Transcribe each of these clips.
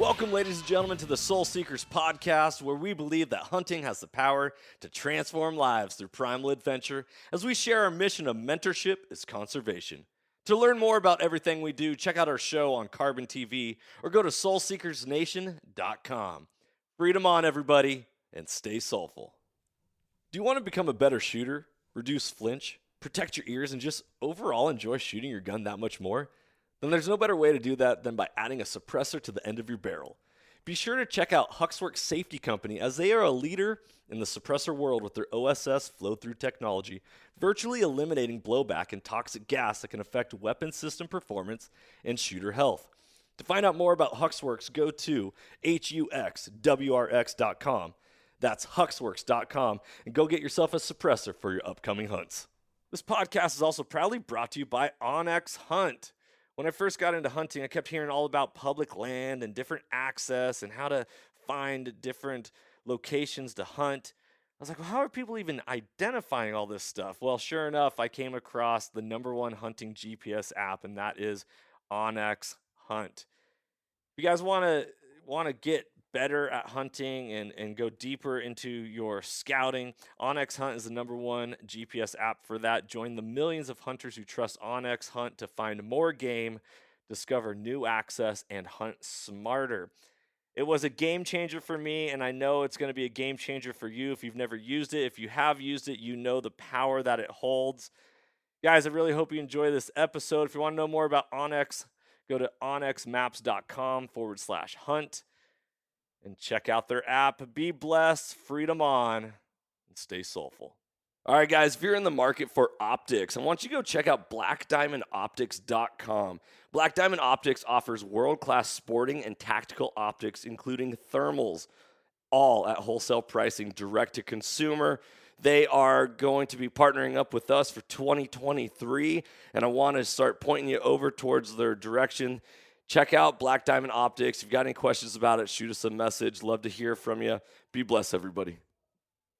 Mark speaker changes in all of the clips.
Speaker 1: Welcome, ladies and gentlemen, to the Soul Seekers podcast, where we believe that hunting has the power to transform lives through primal adventure, as we share our mission of mentorship is conservation. To learn more about everything we do, check out our show on Carbon TV or go to soulseekersnation.com. Freedom on, everybody, and stay soulful. Do you want to become a better shooter, reduce flinch, protect your ears, and just overall enjoy shooting your gun that much more? Then there's no better way to do that than by adding a suppressor to the end of your barrel. Be sure to check out Huxwrx Safety Co, as they are a leader in the suppressor world with their OSS Flow-Through Technology, virtually eliminating blowback and toxic gas that can affect weapon system performance and shooter health. To find out more about Huxwrx, go to huxwrx.com. That's huxwrx.com, and go get yourself a suppressor for your upcoming hunts. This podcast is also proudly brought to you by OnX Hunt. When I first got into hunting, I kept hearing all about public land and different access and how to find different locations to hunt. I was like, well, how are people even identifying all this stuff? Well, sure enough, I came across the number one hunting GPS app, and that is OnX Hunt. If you guys want to get better at hunting and go deeper into your scouting, OnX Hunt is the number one GPS app for that. Join the millions of hunters who trust OnX Hunt to find more game, discover new access, and hunt smarter. It was a game changer for me, and I know it's going to be a game changer for you if you've never used it. If you have used it, you know the power that it holds. Guys, I really hope you enjoy this episode. If you want to know more about OnX, go to onxmaps.com/hunt. and check out their app. Be blessed, freedom on, and stay soulful. All right, guys, if you're in the market for optics, I want you to go check out blackdiamondoptics.com. Black Diamond Optics offers world-class sporting and tactical optics, including thermals, all at wholesale pricing, direct to consumer. They are going to be partnering up with us for 2023, and I want to start pointing you over towards their direction. Check out Black Diamond Optics. If you've got any questions about it, shoot us a message. Love to hear from you. Be blessed, everybody.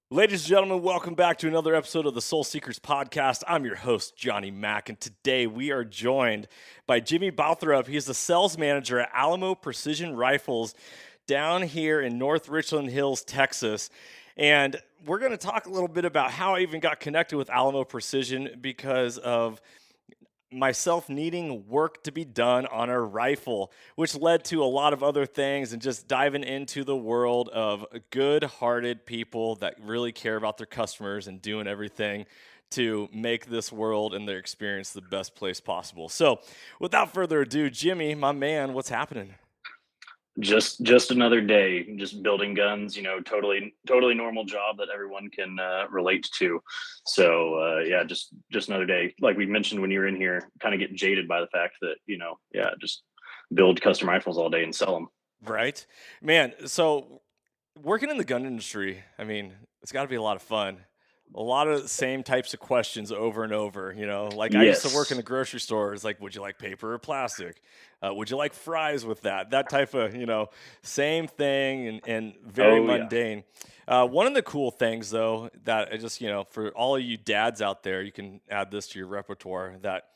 Speaker 1: Ladies and gentlemen, welcome back to another episode of the Soul Seekers podcast. I'm your host, Johnny Mack, and today we are joined by Jimmy Balthrop. He is the sales manager at Alamo Precision Rifles down here in North Richland Hills, Texas. And we're going to talk a little bit about how I even got connected with Alamo Precision because of myself needing work to be done on a rifle, which led to a lot of other things and just diving into the world of good-hearted people that really care about their customers and doing everything to make this world and their experience the best place possible. So without further ado, Jimmy, my man, what's happening?
Speaker 2: Just another day, just building guns, totally normal job that everyone can relate to. So yeah, just another day. Like we mentioned when you were in here, kind of get jaded by the fact that, just build custom rifles all day and sell them.
Speaker 1: Right, man. So working in the gun industry, I mean, it's got to be a lot of fun. A lot of the same types of questions over and over, like I used to work in the grocery store. It's like, would you like paper or plastic? Would you like fries with that? That type of, same thing and very mundane. Yeah. One of the cool things, though, that I just, for all of you dads out there, you can add this to your repertoire that,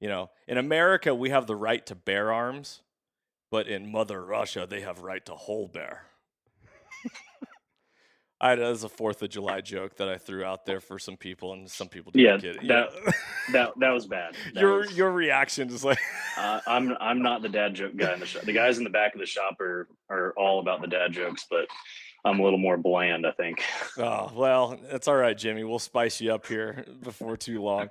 Speaker 1: in America, we have the right to bear arms, but in Mother Russia, they have right to hold bear. That was a 4th of July joke that I threw out there for some people, and some people didn't get it.
Speaker 2: That was bad.
Speaker 1: Your reaction is like,
Speaker 2: I'm not the dad joke guy in the shop. The guys in the back of the shop are all about the dad jokes, but I'm a little more bland, I think.
Speaker 1: Oh well, that's all right, Jimmy. We'll spice you up here before too long.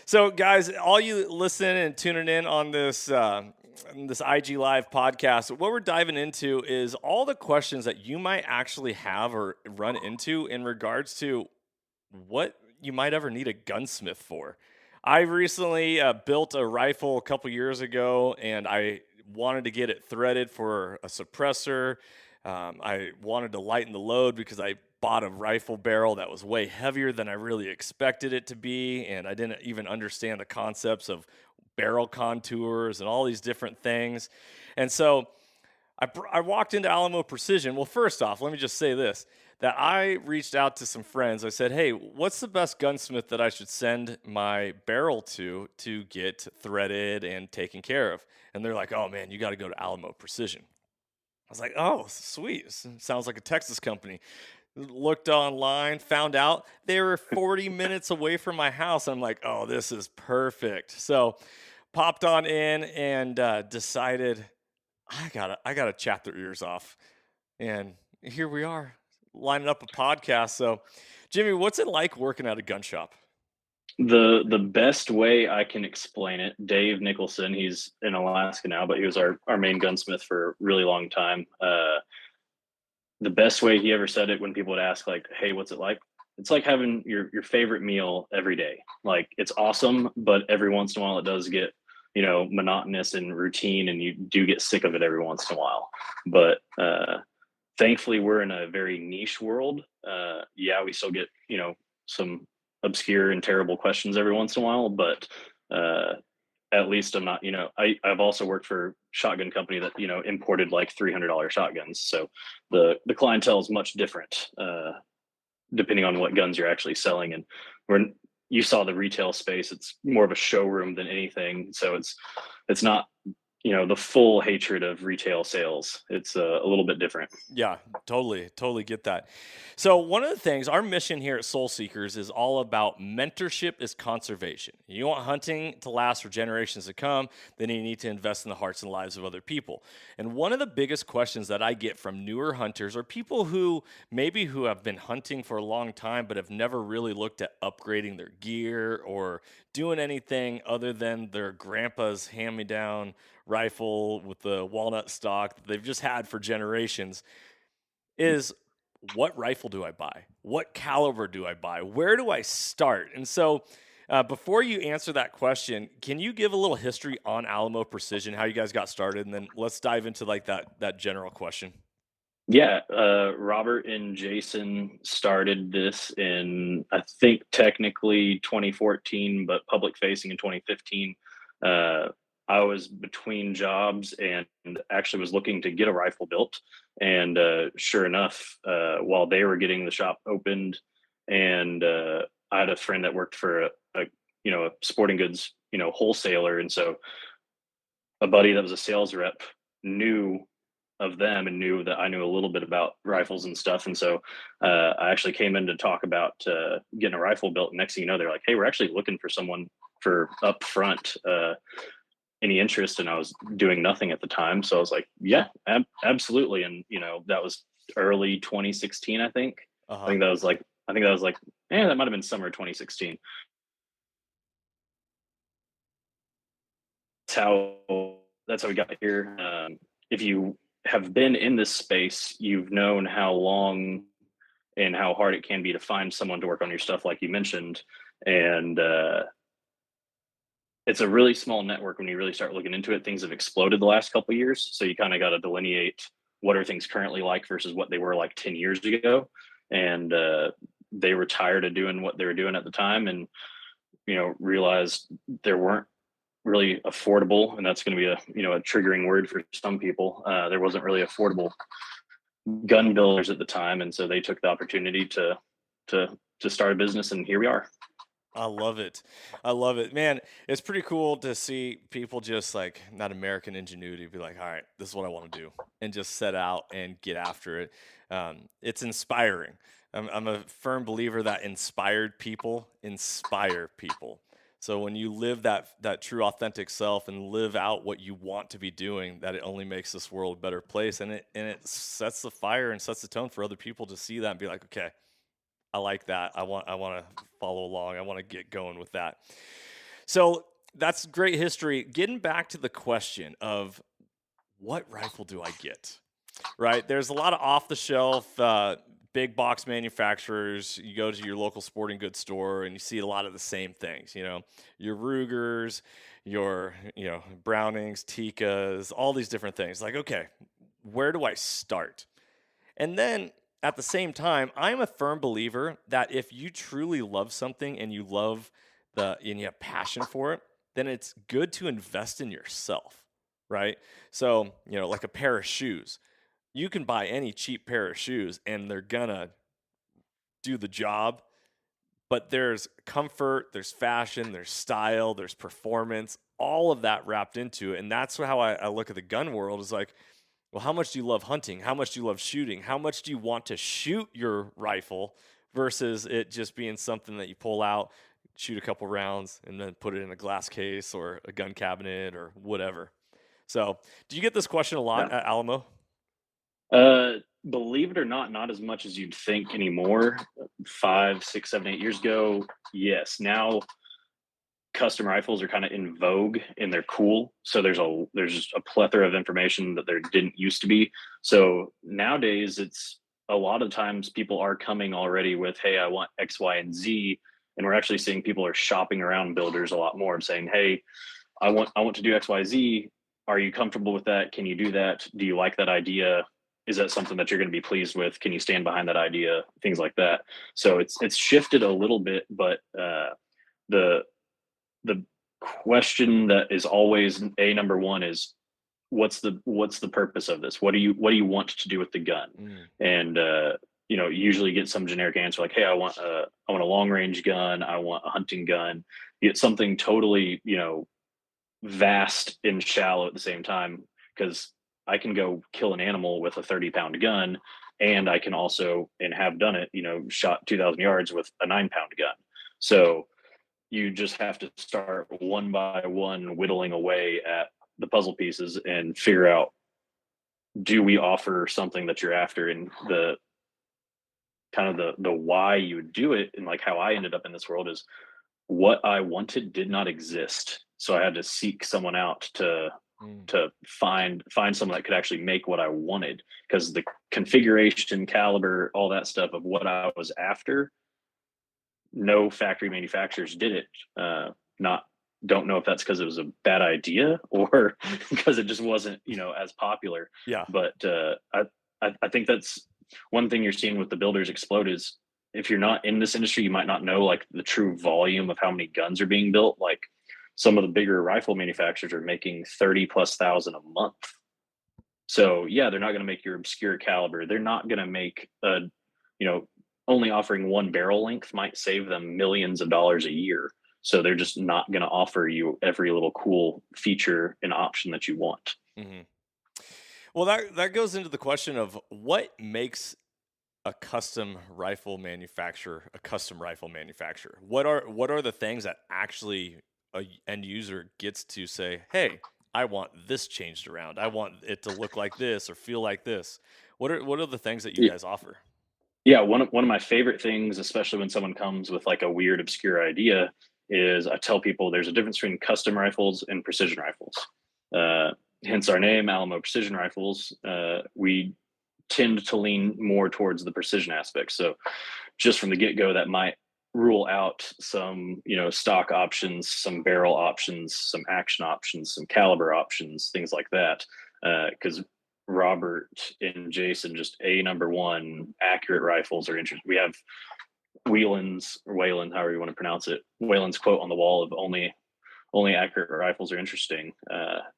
Speaker 1: So, guys, all you listening and tuning in on this IG Live podcast, what we're diving into is all the questions that you might actually have or run into in regards to what you might ever need a gunsmith for. I recently built a rifle a couple years ago, and I wanted to get it threaded for a suppressor. I wanted to lighten the load because I bought a rifle barrel that was way heavier than I really expected it to be, and I didn't even understand the concepts of barrel contours and all these different things. And so I walked into Alamo Precision. Well, first off, let me just say this, that I reached out to some friends. I said, hey, what's the best gunsmith that I should send my barrel to get threaded and taken care of? And they're like, oh, man, you got to go to Alamo Precision. was like, oh, sweet. Sounds like a Texas company. Looked online, found out they were 40 minutes away from my house. I'm like, oh, this is perfect. So popped on in and decided I gotta chat their ears off. And here we are, lining up a podcast. So, Jimmy, what's it like working at a gun shop?
Speaker 2: The best way I can explain it, Dave Nicholson, he's in Alaska now, but he was our main gunsmith for a really long time. The best way he ever said it, when people would ask like, "Hey, what's it like?" It's like having your favorite meal every day. Like, it's awesome, but every once in a while it does get, monotonous and routine, and you do get sick of it every once in a while. But thankfully we're in a very niche world. Yeah, we still get, some obscure and terrible questions every once in a while, but uh, at least I'm not, I've also worked for a shotgun company that, imported like $300 shotguns. So the clientele is much different, depending on what guns you're actually selling. And when you saw the retail space, it's more of a showroom than anything. So it's not, the full hatred of retail sales. It's a little bit different.
Speaker 1: Yeah, totally get that. So one of the things, our mission here at Soul Seekers is all about mentorship is conservation. You want hunting to last for generations to come, then you need to invest in the hearts and lives of other people. And one of the biggest questions that I get from newer hunters, or people who have been hunting for a long time but have never really looked at upgrading their gear or doing anything other than their grandpa's hand-me-down rifle with the walnut stock that they've just had for generations, is what rifle do I buy? What caliber do I buy? Where do I start? And so, before you answer that question, can you give a little history on Alamo Precision, how you guys got started, and then let's dive into like that general question.
Speaker 2: Yeah, Robert and Jason started this in, I think, technically 2014, but public facing in 2015. Uh, I was between jobs and actually was looking to get a rifle built. And sure enough, while they were getting the shop opened, and I had a friend that worked for a sporting goods wholesaler, and so a buddy that was a sales rep knew of them and knew that I knew a little bit about rifles and stuff. And so I actually came in to talk about getting a rifle built. Next thing you know, they're like, "Hey, we're actually looking for someone for up front. Any interest?" And I was doing nothing at the time. So I was like, "Yeah, absolutely." And, that was early 2016, I think.
Speaker 1: Uh
Speaker 2: I
Speaker 1: huh.
Speaker 2: think that was like, that might have been summer 2016. That's how we got here. If you have been in this space, you've known how long and how hard it can be to find someone to work on your stuff, like you mentioned. And it's a really small network. When you really start looking into it, things have exploded the last couple of years. So you kind of got to delineate what are things currently like versus what they were like 10 years ago. And they were tired of doing what they were doing at the time, and realized there weren't really affordable, and that's going to be a triggering word for some people. There wasn't really affordable gun builders at the time, and so they took the opportunity to start a business, and here we are.
Speaker 1: I love it. I love it. Man, it's pretty cool to see people just like not American ingenuity be like, all right, this is what I want to do, and just set out and get after it. It's inspiring. I'm a firm believer that inspired people inspire people. So when you live that true authentic self and live out what you want to be doing, that it only makes this world a better place, and it sets the fire and sets the tone for other people to see that and be like, okay, I like that. I want to follow along. I want to get going with that. So that's great history. Getting back to the question of what rifle do I get? Right? There's a lot of off the shelf big box manufacturers. You go to your local sporting goods store and you see a lot of the same things, your Rugers, your, Brownings, Tikas, all these different things. Like, okay, where do I start? And then at the same time, I'm a firm believer that if you truly love something and you have passion for it, then it's good to invest in yourself, right? So, like a pair of shoes. You can buy any cheap pair of shoes and they're gonna do the job, but there's comfort, there's fashion, there's style, there's performance, all of that wrapped into it. And that's how I look at the gun world is like, well, how much do you love hunting? How much do you love shooting? How much do you want to shoot your rifle versus it just being something that you pull out, shoot a couple rounds, and then put it in a glass case or a gun cabinet or whatever? So, do you get this question a lot
Speaker 2: Yeah.
Speaker 1: at Alamo?
Speaker 2: Believe it or not, not as much as you'd think anymore. 5, 6, 7, 8 years ago, yes. Now custom rifles are kind of in vogue and they're cool. So there's just a plethora of information that there didn't used to be. So nowadays it's a lot of times people are coming already with, hey, I want X, Y, and Z. And we're actually seeing people are shopping around builders a lot more and saying, hey, I want to do X, Y, Z. Are you comfortable with that? Can you do that? Do you like that idea? Is that something that you're going to be pleased with? Can you stand behind that idea? Things like that. So it's shifted a little bit, but the the question that is always number one is what's the purpose of this? What do you want to do with the gun? And usually get some generic answer like, hey, I want a long range gun, I want a hunting gun. You get something totally vast and shallow at the same time, because I can go kill an animal with a 30-pound gun, and I can also, and have done it, shot 2,000 yards with a 9-pound gun. So you just have to start one by one whittling away at the puzzle pieces and figure out, do we offer something that you're after? And the kind of the why you would do it, and like how I ended up in this world, is what I wanted did not exist. So I had to seek someone out to find someone that could actually make what I wanted, because the configuration, caliber, all that stuff of what I was after, no factory manufacturers did it. Not Don't know if that's because it was a bad idea or because it just wasn't as popular.
Speaker 1: Yeah.
Speaker 2: But I think that's one thing you're seeing with the builders explode is, if you're not in this industry, you might not know like the true volume of how many guns are being built. Like some of the bigger rifle manufacturers are making 30,000+ a month. So yeah, they're not going to make your obscure caliber. They're not going to make only offering one barrel length might save them millions of dollars a year. So they're just not going to offer you every little cool feature and option that you want.
Speaker 1: Mm-hmm. Well, that goes into the question of what makes a custom rifle manufacturer a custom rifle manufacturer. What are the things that actually a end user gets to say, hey, I want this changed around, I want it to look like this or feel like this? What are the things that you guys offer?
Speaker 2: Yeah, one of my favorite things, especially when someone comes with like a weird, obscure idea, is I tell people there's a difference between custom rifles and precision rifles. Hence our name, Alamo Precision Rifles. We tend to lean more towards the precision aspect. So just from the get-go, that might rule out some stock options, some barrel options, some action options, some caliber options, things like that, because Robert and Jason, just number one, accurate rifles are interesting. We have Wayland, however you want to pronounce it, Wayland's quote on the wall of only accurate rifles are interesting.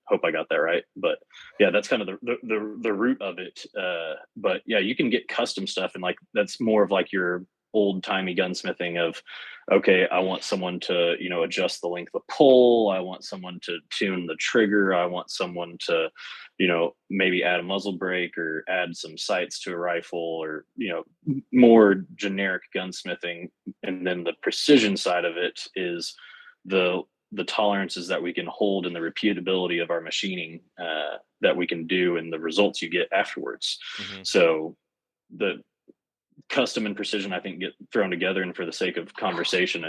Speaker 2: Hope I got that right. But yeah, that's kind of the root of it. But yeah, you can get custom stuff, and like that's more of like your old timey gunsmithing of, okay, I want someone to adjust the length of pull, I want someone to tune the trigger, I want someone to maybe add a muzzle brake or add some sights to a rifle, or more generic gunsmithing. And then the precision side of it is the tolerances that we can hold and the repeatability of our machining that we can do and the results you get afterwards.
Speaker 1: Mm-hmm.
Speaker 2: So the custom and precision, I think, get thrown together, and for the sake of conversation,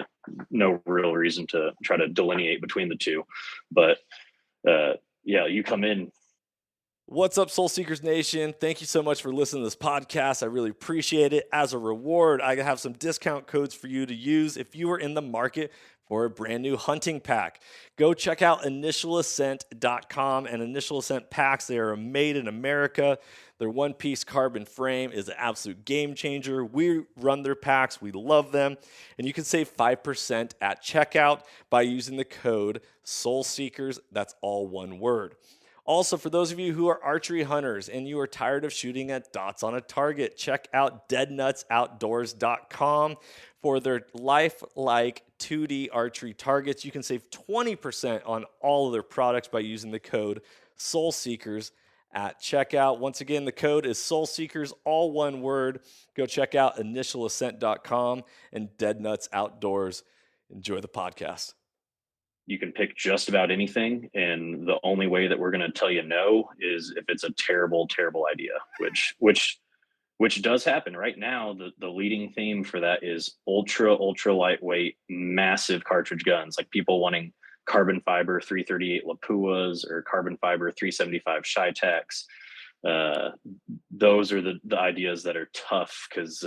Speaker 2: no real reason to try to delineate between the two. But yeah, you come in.
Speaker 1: What's up, Soul Seekers Nation? Thank you so much for listening to this podcast. I really appreciate it. As a reward, I have some discount codes for you to use if you are in the market for a brand new hunting pack. Go check out initialascent.com and Initial Ascent packs. They are made in America. Their one-piece carbon frame is an absolute game changer. We run their packs. We love them. And you can save 5% at checkout by using the code SOULSEEKERS. That's all one word. Also, for those of you who are archery hunters and you are tired of shooting at dots on a target, check out deadnutsoutdoors.com for their lifelike 2D archery targets. You can save 20% on all of their products by using the code SOULSEEKERS at checkout. Once again, the code is SoulSeekers, all one word. Go check out initialascent.com and Dead Nuts Outdoors. Enjoy the podcast.
Speaker 2: You can pick just about anything, and the only way that we're going to tell you no is if it's a terrible, terrible idea, which does happen right now. The leading theme for that is ultra lightweight, massive cartridge guns, like people wanting carbon fiber 338 Lapuas or carbon fiber 375 Shitaks. Those are the ideas that are tough because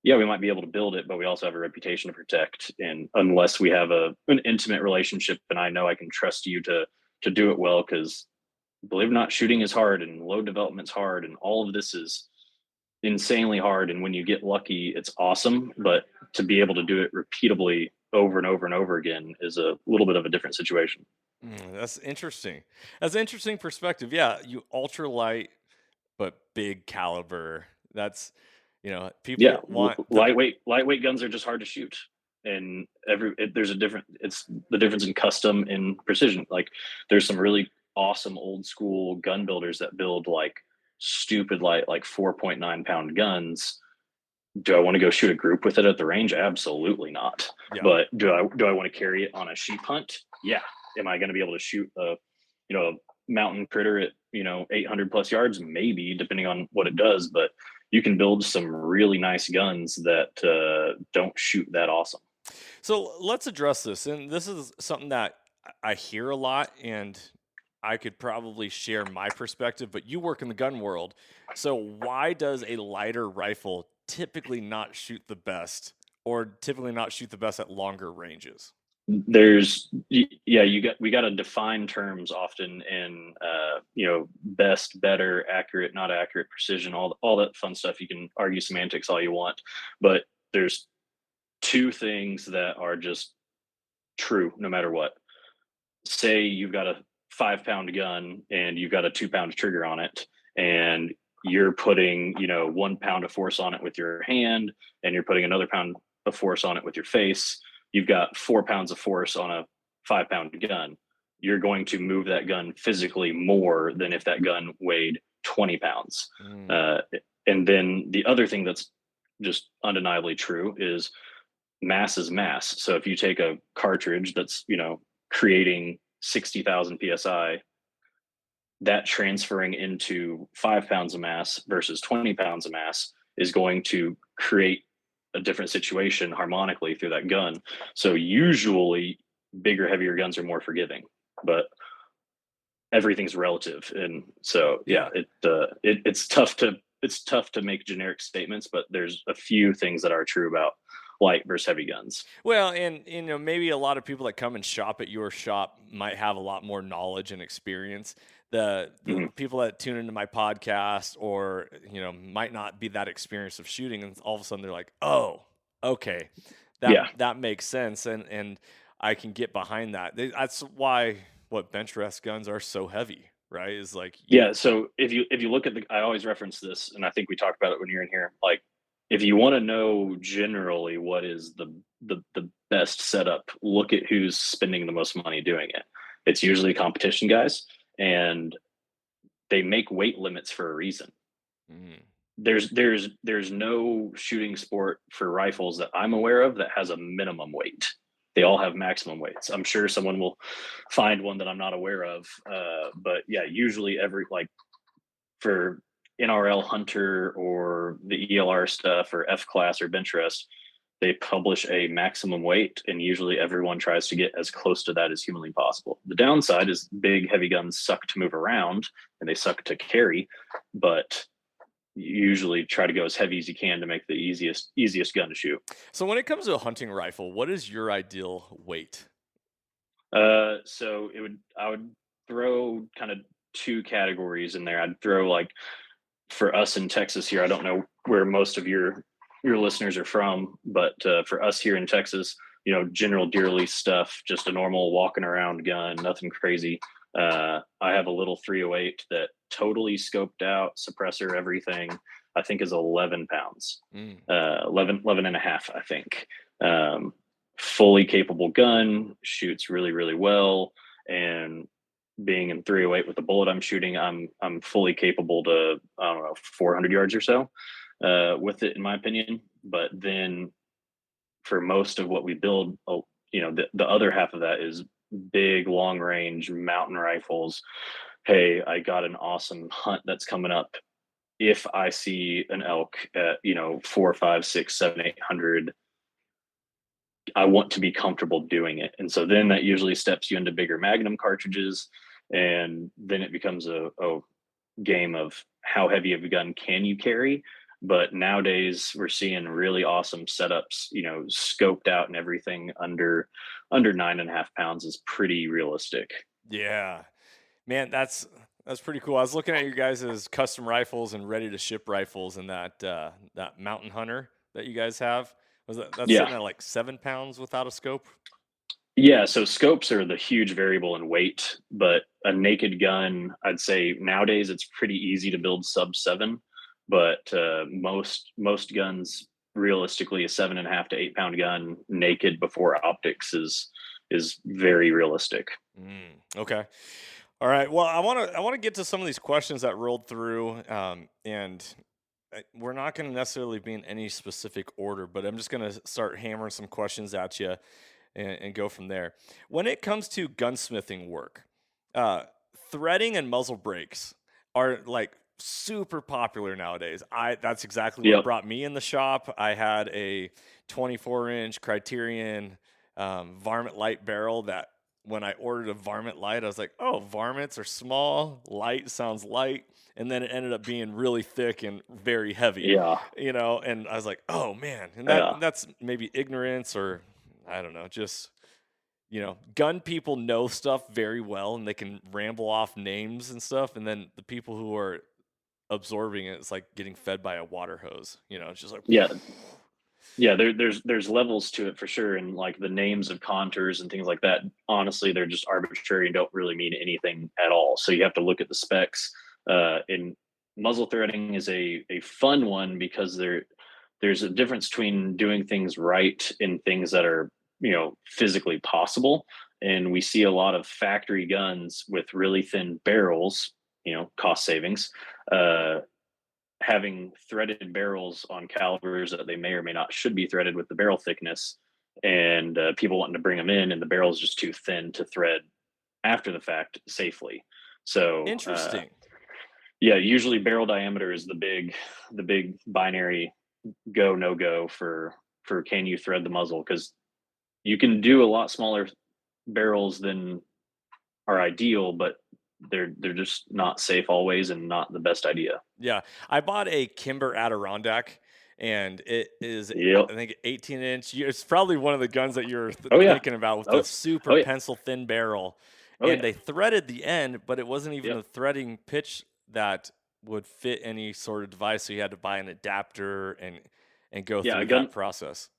Speaker 2: we might be able to build it, but we also have a reputation to protect. And unless we have an intimate relationship, and I know I can trust you to do it well, because believe it or not, shooting is hard and load development's hard, and all of this is insanely hard. And when you get lucky, it's awesome. But to be able to do it repeatably over and over and over again is a little bit of a different situation.
Speaker 1: That's interesting. That's an interesting perspective. Yeah, you ultralight but big caliber. That's people want
Speaker 2: lightweight guns are just hard to shoot, and there's it's the difference in custom and precision. Like there's some really awesome old school gun builders that build like stupid light, like 4.9 pound guns. Do I want to go shoot a group with it at the range? Absolutely not. Yeah. But do I want to carry it on a sheep hunt? Yeah. Am I going to be able to shoot a mountain critter at 800 plus yards? Maybe, depending on what it does. But you can build some really nice guns that don't shoot that awesome.
Speaker 1: So let's address this. And this is something that I hear a lot, and I could probably share my perspective, but you work in the gun world. So why does a lighter rifle typically not shoot the best, or typically not shoot the best at longer ranges?
Speaker 2: We got to define terms often in best, better, accurate, not accurate, precision, all that fun stuff. You can argue semantics all you want, but there's two things that are just true no matter what. Say you've got a 5 pound gun and you've got a 2 pound trigger on it, and you're putting 1 pound of force on it with your hand, and you're putting another pound of force on it with your face. You've got 4 pounds of force on a 5 pound gun. You're going to move that gun physically more than if that gun weighed 20 pounds. And then the other thing that's just undeniably true is mass is mass. So if you take a cartridge that's, creating 60,000 PSI, that transferring into 5 pounds of mass versus 20 pounds of mass is going to create a different situation harmonically through that gun. So usually bigger, heavier guns are more forgiving, but everything's relative. And so, it's tough to make generic statements, but there's a few things that are true about light versus heavy guns.
Speaker 1: Well, and maybe a lot of people that come and shop at your shop might have a lot more knowledge and experience. The people that tune into my podcast or might not be that experienced of shooting, and all of a sudden they're like, oh, okay, that makes sense, and I can get behind that. That's why bench rest guns are so heavy, right? Is like
Speaker 2: So if you look at I always reference this, and I think we talked about it when you're in here, like, if you want to know generally what is the best setup, look at who's spending the most money doing it. It's usually competition guys, and they make weight limits for a reason. There's no shooting sport for rifles that I'm aware of that has a minimum weight. They all have maximum weights. I'm sure someone will find one that I'm not aware of. But yeah, usually for NRL Hunter or the ELR stuff or F class or bench rest, they publish a maximum weight, and usually everyone tries to get as close to that as humanly possible. The downside is big, heavy guns suck to move around and they suck to carry, but you usually try to go as heavy as you can to make the easiest gun to shoot.
Speaker 1: So when it comes to a hunting rifle, what is your ideal weight?
Speaker 2: So I would throw kind of two categories in there. I'd throw, like, for us in Texas here, I don't know where most of your listeners are from, but for us here in Texas, general deer lease stuff, just a normal walking around gun, nothing crazy. I have a little 308 that totally scoped out, suppressor, everything, I think is 11 pounds, 11 and a half, I think. Fully capable gun, shoots really, really well. And being in 308 with the bullet I'm shooting, I'm fully capable to, I don't know, 400 yards or so with it, in my opinion. But then for most of what we build, the other half of that is big, long range mountain rifles. Hey, I got an awesome hunt that's coming up. If I see an elk at 4, 5, 6, 7, 800, I want to be comfortable doing it. And so then that usually steps you into bigger Magnum cartridges. And then it becomes a game of how heavy of a gun can you carry. But nowadays we're seeing really awesome setups, scoped out, and everything under 9.5 pounds is pretty realistic.
Speaker 1: Yeah, man, that's pretty cool. I was looking at your guys' custom rifles and ready to ship rifles, and that Mountain Hunter that you guys have, that's
Speaker 2: Yeah.
Speaker 1: sitting at like 7 pounds without a scope?
Speaker 2: Yeah, so scopes are the huge variable in weight, but a naked gun, I'd say nowadays it's pretty easy to build sub 7, but most guns, realistically, a 7.5 to 8 pound gun naked before optics is very realistic.
Speaker 1: Okay. All right. Well, I want to get to some of these questions that rolled through, and we're not going to necessarily be in any specific order, but I'm just going to start hammering some questions at you and go from there. When it comes to gunsmithing work, uh, threading and muzzle brakes are like super popular nowadays. That's exactly what
Speaker 2: Yep.
Speaker 1: brought me in the shop. I had a 24-inch Criterion varmint light barrel that when I ordered a varmint light, I was like, oh, varmints are small, light sounds light. And then it ended up being really thick and very heavy,
Speaker 2: Yeah.
Speaker 1: and I was like, oh man. And
Speaker 2: Yeah.
Speaker 1: that's maybe ignorance, or I don't know, just, gun people know stuff very well and they can ramble off names and stuff. And then the people who are absorbing it, it's like getting fed by a water hose, it's just like,
Speaker 2: Yeah. Yeah, there's levels to it for sure, and like the names of contours and things like that. Honestly, they're just arbitrary and don't really mean anything at all. So you have to look at the specs. In muzzle threading is a fun one because there's a difference between doing things right and things that are physically possible. And we see a lot of factory guns with really thin barrels, cost savings. Having threaded barrels on calibers that they may or may not should be threaded with the barrel thickness, and people wanting to bring them in, and the barrel is just too thin to thread after the fact safely. So
Speaker 1: interesting.
Speaker 2: yeah, usually barrel diameter is the big binary go no go for can you thread the muzzle, because you can do a lot smaller barrels than are ideal, but they're just not safe always and not the best idea.
Speaker 1: Yeah, I bought a Kimber Adirondack, and it is,
Speaker 2: Yep.
Speaker 1: I think, 18-inch. It's probably one of the guns that you're
Speaker 2: Oh yeah.
Speaker 1: thinking about with the
Speaker 2: Oh,
Speaker 1: super
Speaker 2: oh yeah.
Speaker 1: pencil thin barrel.
Speaker 2: Oh
Speaker 1: And
Speaker 2: yeah.
Speaker 1: they threaded the end, but it wasn't even
Speaker 2: Yep.
Speaker 1: a threading pitch that would fit any sort of device. So you had to buy an adapter and go
Speaker 2: Yeah,
Speaker 1: through that process.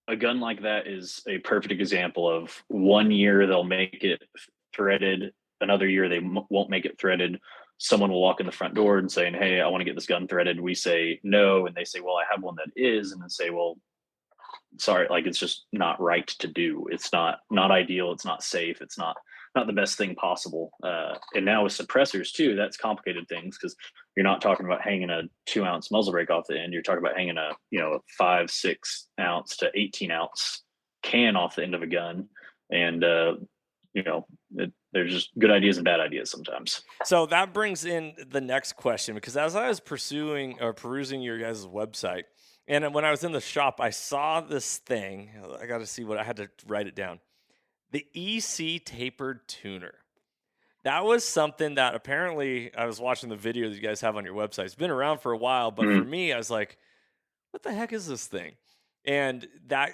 Speaker 2: a gun like that is a perfect example of one year they'll make it threaded, another year they won't make it threaded. Someone will walk in the front door and saying, hey, I want to get this gun threaded. We say no, and they say, well, I have one that is, and then say, well, sorry, like it's just not right to do. It's not ideal, it's not safe, it's not the best thing possible. And now with suppressors too, that's complicated things, because you're not talking about hanging a 2-ounce muzzle brake off the end. You're talking about hanging a 5-6 ounce to 18-ounce can off the end of a gun. And there's just good ideas and bad ideas sometimes.
Speaker 1: So that brings in the next question, because as I was perusing your guys' website, and when I was in the shop, I saw this thing. I got to see what I had to write it down. The EC tapered tuner. That was something that apparently I was watching the video that you guys have on your website. It's been around for a while, but for me, I was like, what the heck is this thing? And that,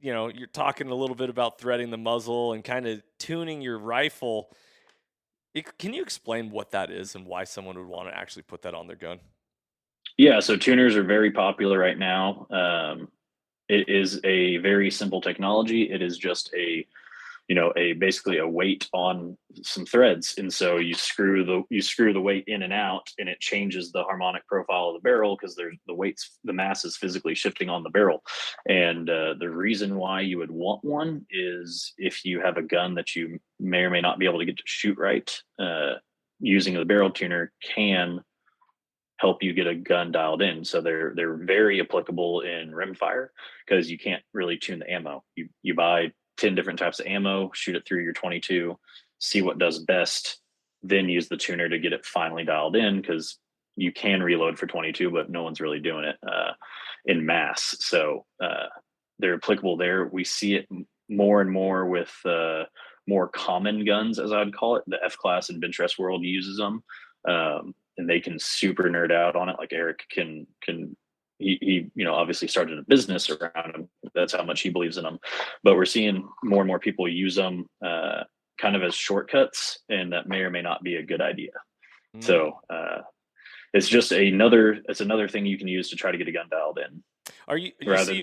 Speaker 1: you're talking a little bit about threading the muzzle and kind of tuning your rifle. Can you explain what that is and why someone would want to actually put that on their gun?
Speaker 2: Yeah, so tuners are very popular right now. It is a very simple technology. It is just basically a weight on some threads, and so you screw the weight in and out, and it changes the harmonic profile of the barrel because the mass is physically shifting on the barrel. And the reason why you would want one is if you have a gun that you may or may not be able to get to shoot right. Using the barrel tuner can help you get a gun dialed in. So they're very applicable in rimfire because you can't really tune the ammo. You buy 10 different types of ammo, shoot it through your 22, see what does best, then use the tuner to get it finally dialed in because you can reload for 22, but no one's really doing it in mass. So they're applicable there. We see it more and more with more common guns, as I'd call it. The F class and bench rest world uses them. And they can super nerd out on it. Like Eric he obviously started a business around them. That's how much he believes in them. But we're seeing more and more people use them kind of as shortcuts, and that may or may not be a good idea. So it's just another thing you can use to try to get a gun dialed in.
Speaker 1: Are you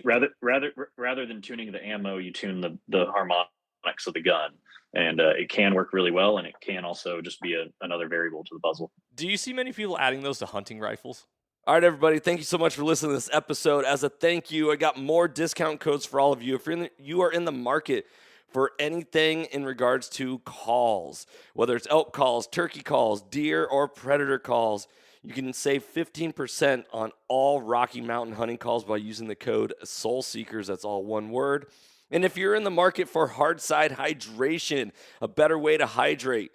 Speaker 2: Rather than tuning the ammo, you tune the harmonics of the gun, and it can work really well, and it can also just be another variable to the puzzle.
Speaker 1: Do you see many people adding those to hunting rifles? All right, everybody, thank you so much for listening to this episode. As a thank you, I got more discount codes for all of you. If you are in the market for anything in regards to calls, whether it's elk calls, turkey calls, deer, or predator calls, you can save 15% on all Rocky Mountain hunting calls by using the code SOULSEEKERS. That's all one word. And if you're in the market for hard side hydration, a better way to hydrate,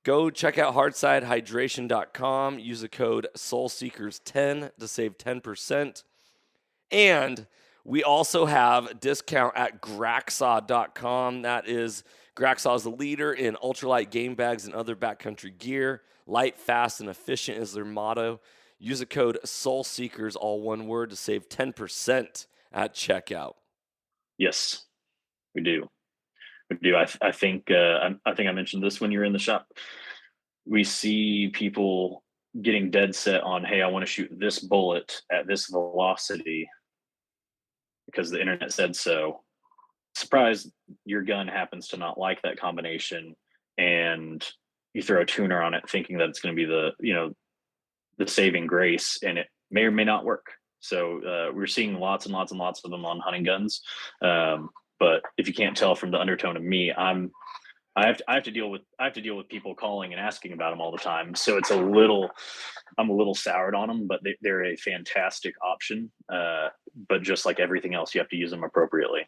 Speaker 1: go check out hardsidehydration.com. Use the code SOULSEEKERS10 to save 10%. And we also have a discount at Graxaw.com. Graxaw is the leader in ultralight game bags and other backcountry gear. Light, fast, and efficient is their motto. Use the code SOULSEEKERS, all one word, to save 10% at checkout.
Speaker 2: Yes, we do. I think I mentioned this when you were in the shop. We see people getting dead set on, hey, I want to shoot this bullet at this velocity because the internet said so. Surprise, your gun happens to not like that combination, and you throw a tuner on it thinking that it's going to be the saving grace, and it may or may not work. So we're seeing lots and lots and lots of them on hunting guns. But if you can't tell from the undertone of me, I have to deal with people calling and asking about them all the time. So I'm a little soured on them, but they're a fantastic option. But just like everything else, you have to use them appropriately.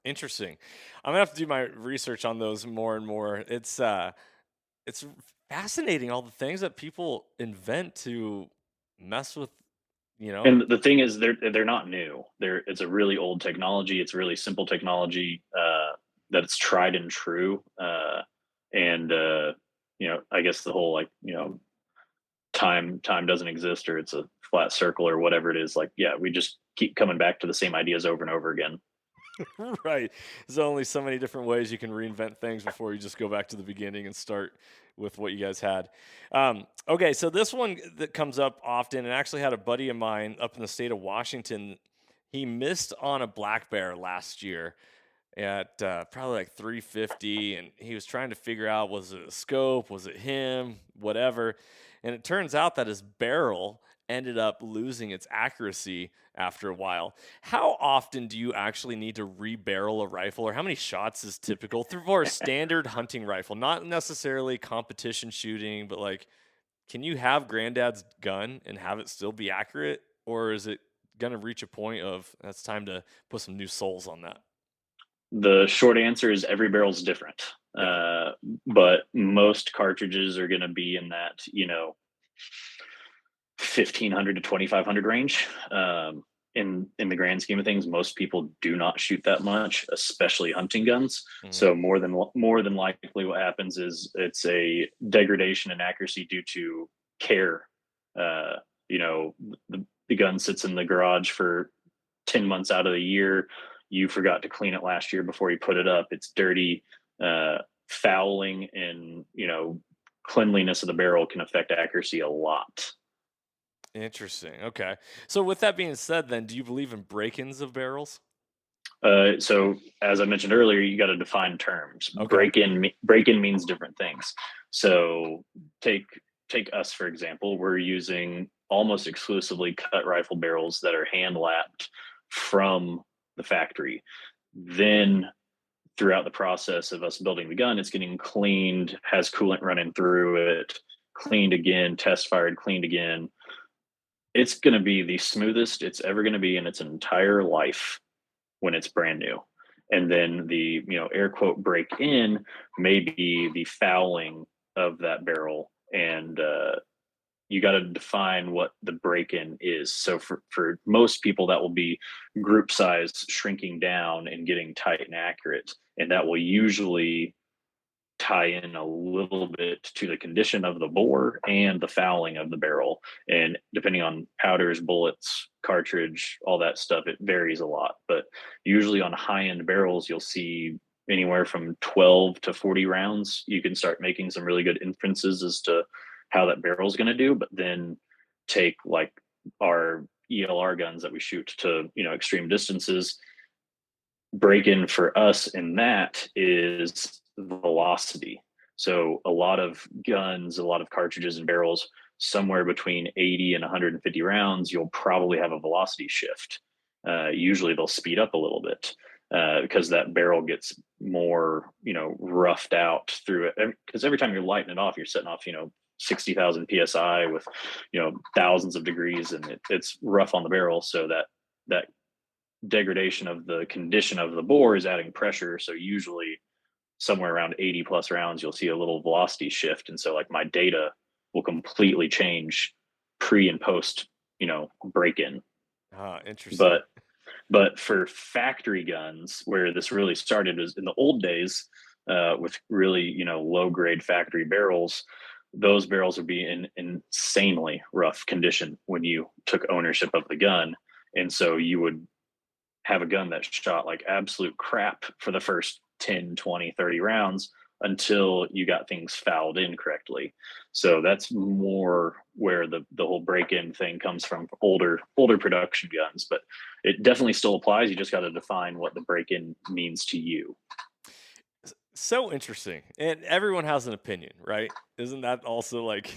Speaker 1: Interesting. I'm gonna have to do my research on those more and more. It's fascinating, all the things that people invent to mess with.
Speaker 2: And the thing is, they're not new. It's a really old technology. It's really simple technology that it's tried and true. And I guess the whole time doesn't exist, or it's a flat circle, or whatever it is. We just keep coming back to the same ideas over and over again.
Speaker 1: Right. There's only so many different ways you can reinvent things before you just go back to the beginning and start with what you guys had. Okay, so this one that comes up often, and actually had a buddy of mine up in the state of Washington. He missed on a black bear last year at probably like 350, and he was trying to figure out, was it a scope, was it him, whatever. And it turns out that his barrel ended up losing its accuracy after a while. How often do you actually need to rebarrel a rifle, or how many shots is typical for a standard hunting rifle? Not necessarily competition shooting, but can you have granddad's gun and have it still be accurate, or is it going to reach a point of that's time to put some new souls on that?
Speaker 2: The short answer is every barrel's different. But most cartridges are going to be in that, 1,500 to 2,500 range. In the grand scheme of things, most people do not shoot that much, especially hunting guns. Mm-hmm. So more than likely, what happens is it's a degradation in accuracy due to care. The gun sits in the garage for 10 months out of the year. You forgot to clean it last year before you put it up. It's dirty. Fouling and cleanliness of the barrel can affect accuracy a lot.
Speaker 1: Interesting. Okay. So with that being said, then, do you believe in break-ins of barrels?
Speaker 2: So as I mentioned earlier, you got to define terms.
Speaker 1: Okay.
Speaker 2: Break in means different things. So take take us for example. We're using almost exclusively cut rifle barrels that are hand lapped from the factory. Then throughout the process of us building the gun, it's getting cleaned, has coolant running through it, cleaned again, test fired, cleaned again. It's going to be the smoothest it's ever going to be in its entire life when it's brand new. And then the, air quote break in may be the fouling of that barrel. And you got to define what the break in is. So for most people, that will be group size shrinking down and getting tight and accurate. And that will usually tie in a little bit to the condition of the bore and the fouling of the barrel. And depending on powders, bullets, cartridge, all that stuff, it varies a lot. But usually on high end barrels, you'll see anywhere from 12 to 40 rounds. You can start making some really good inferences as to how that barrel is going to do. But then take like our ELR guns that we shoot to, extreme distances. Break in for us in that is velocity. So a lot of guns, a lot of cartridges and barrels, somewhere between 80 and 150 rounds, you'll probably have a velocity shift. Usually they'll speed up a little bit because that barrel gets more, roughed out through it. Because every time you're lighting it off, you're setting off, 60,000 psi with, thousands of degrees, and it's rough on the barrel. So that degradation of the condition of the bore is adding pressure. So usually somewhere around 80 plus rounds, you'll see a little velocity shift. And so like my data will completely change pre and post, break in.
Speaker 1: Interesting.
Speaker 2: But for factory guns, where this really started is in the old days, with really, low grade factory barrels, those barrels would be in insanely rough condition when you took ownership of the gun. And so you would have a gun that shot like absolute crap for the first 10, 20, 30 rounds until you got things fouled in correctly. So that's more where the whole break-in thing comes from, older production guns, but it definitely still applies. You just got to define what the break-in means to you.
Speaker 1: So interesting. And everyone has an opinion, right? Isn't that also like,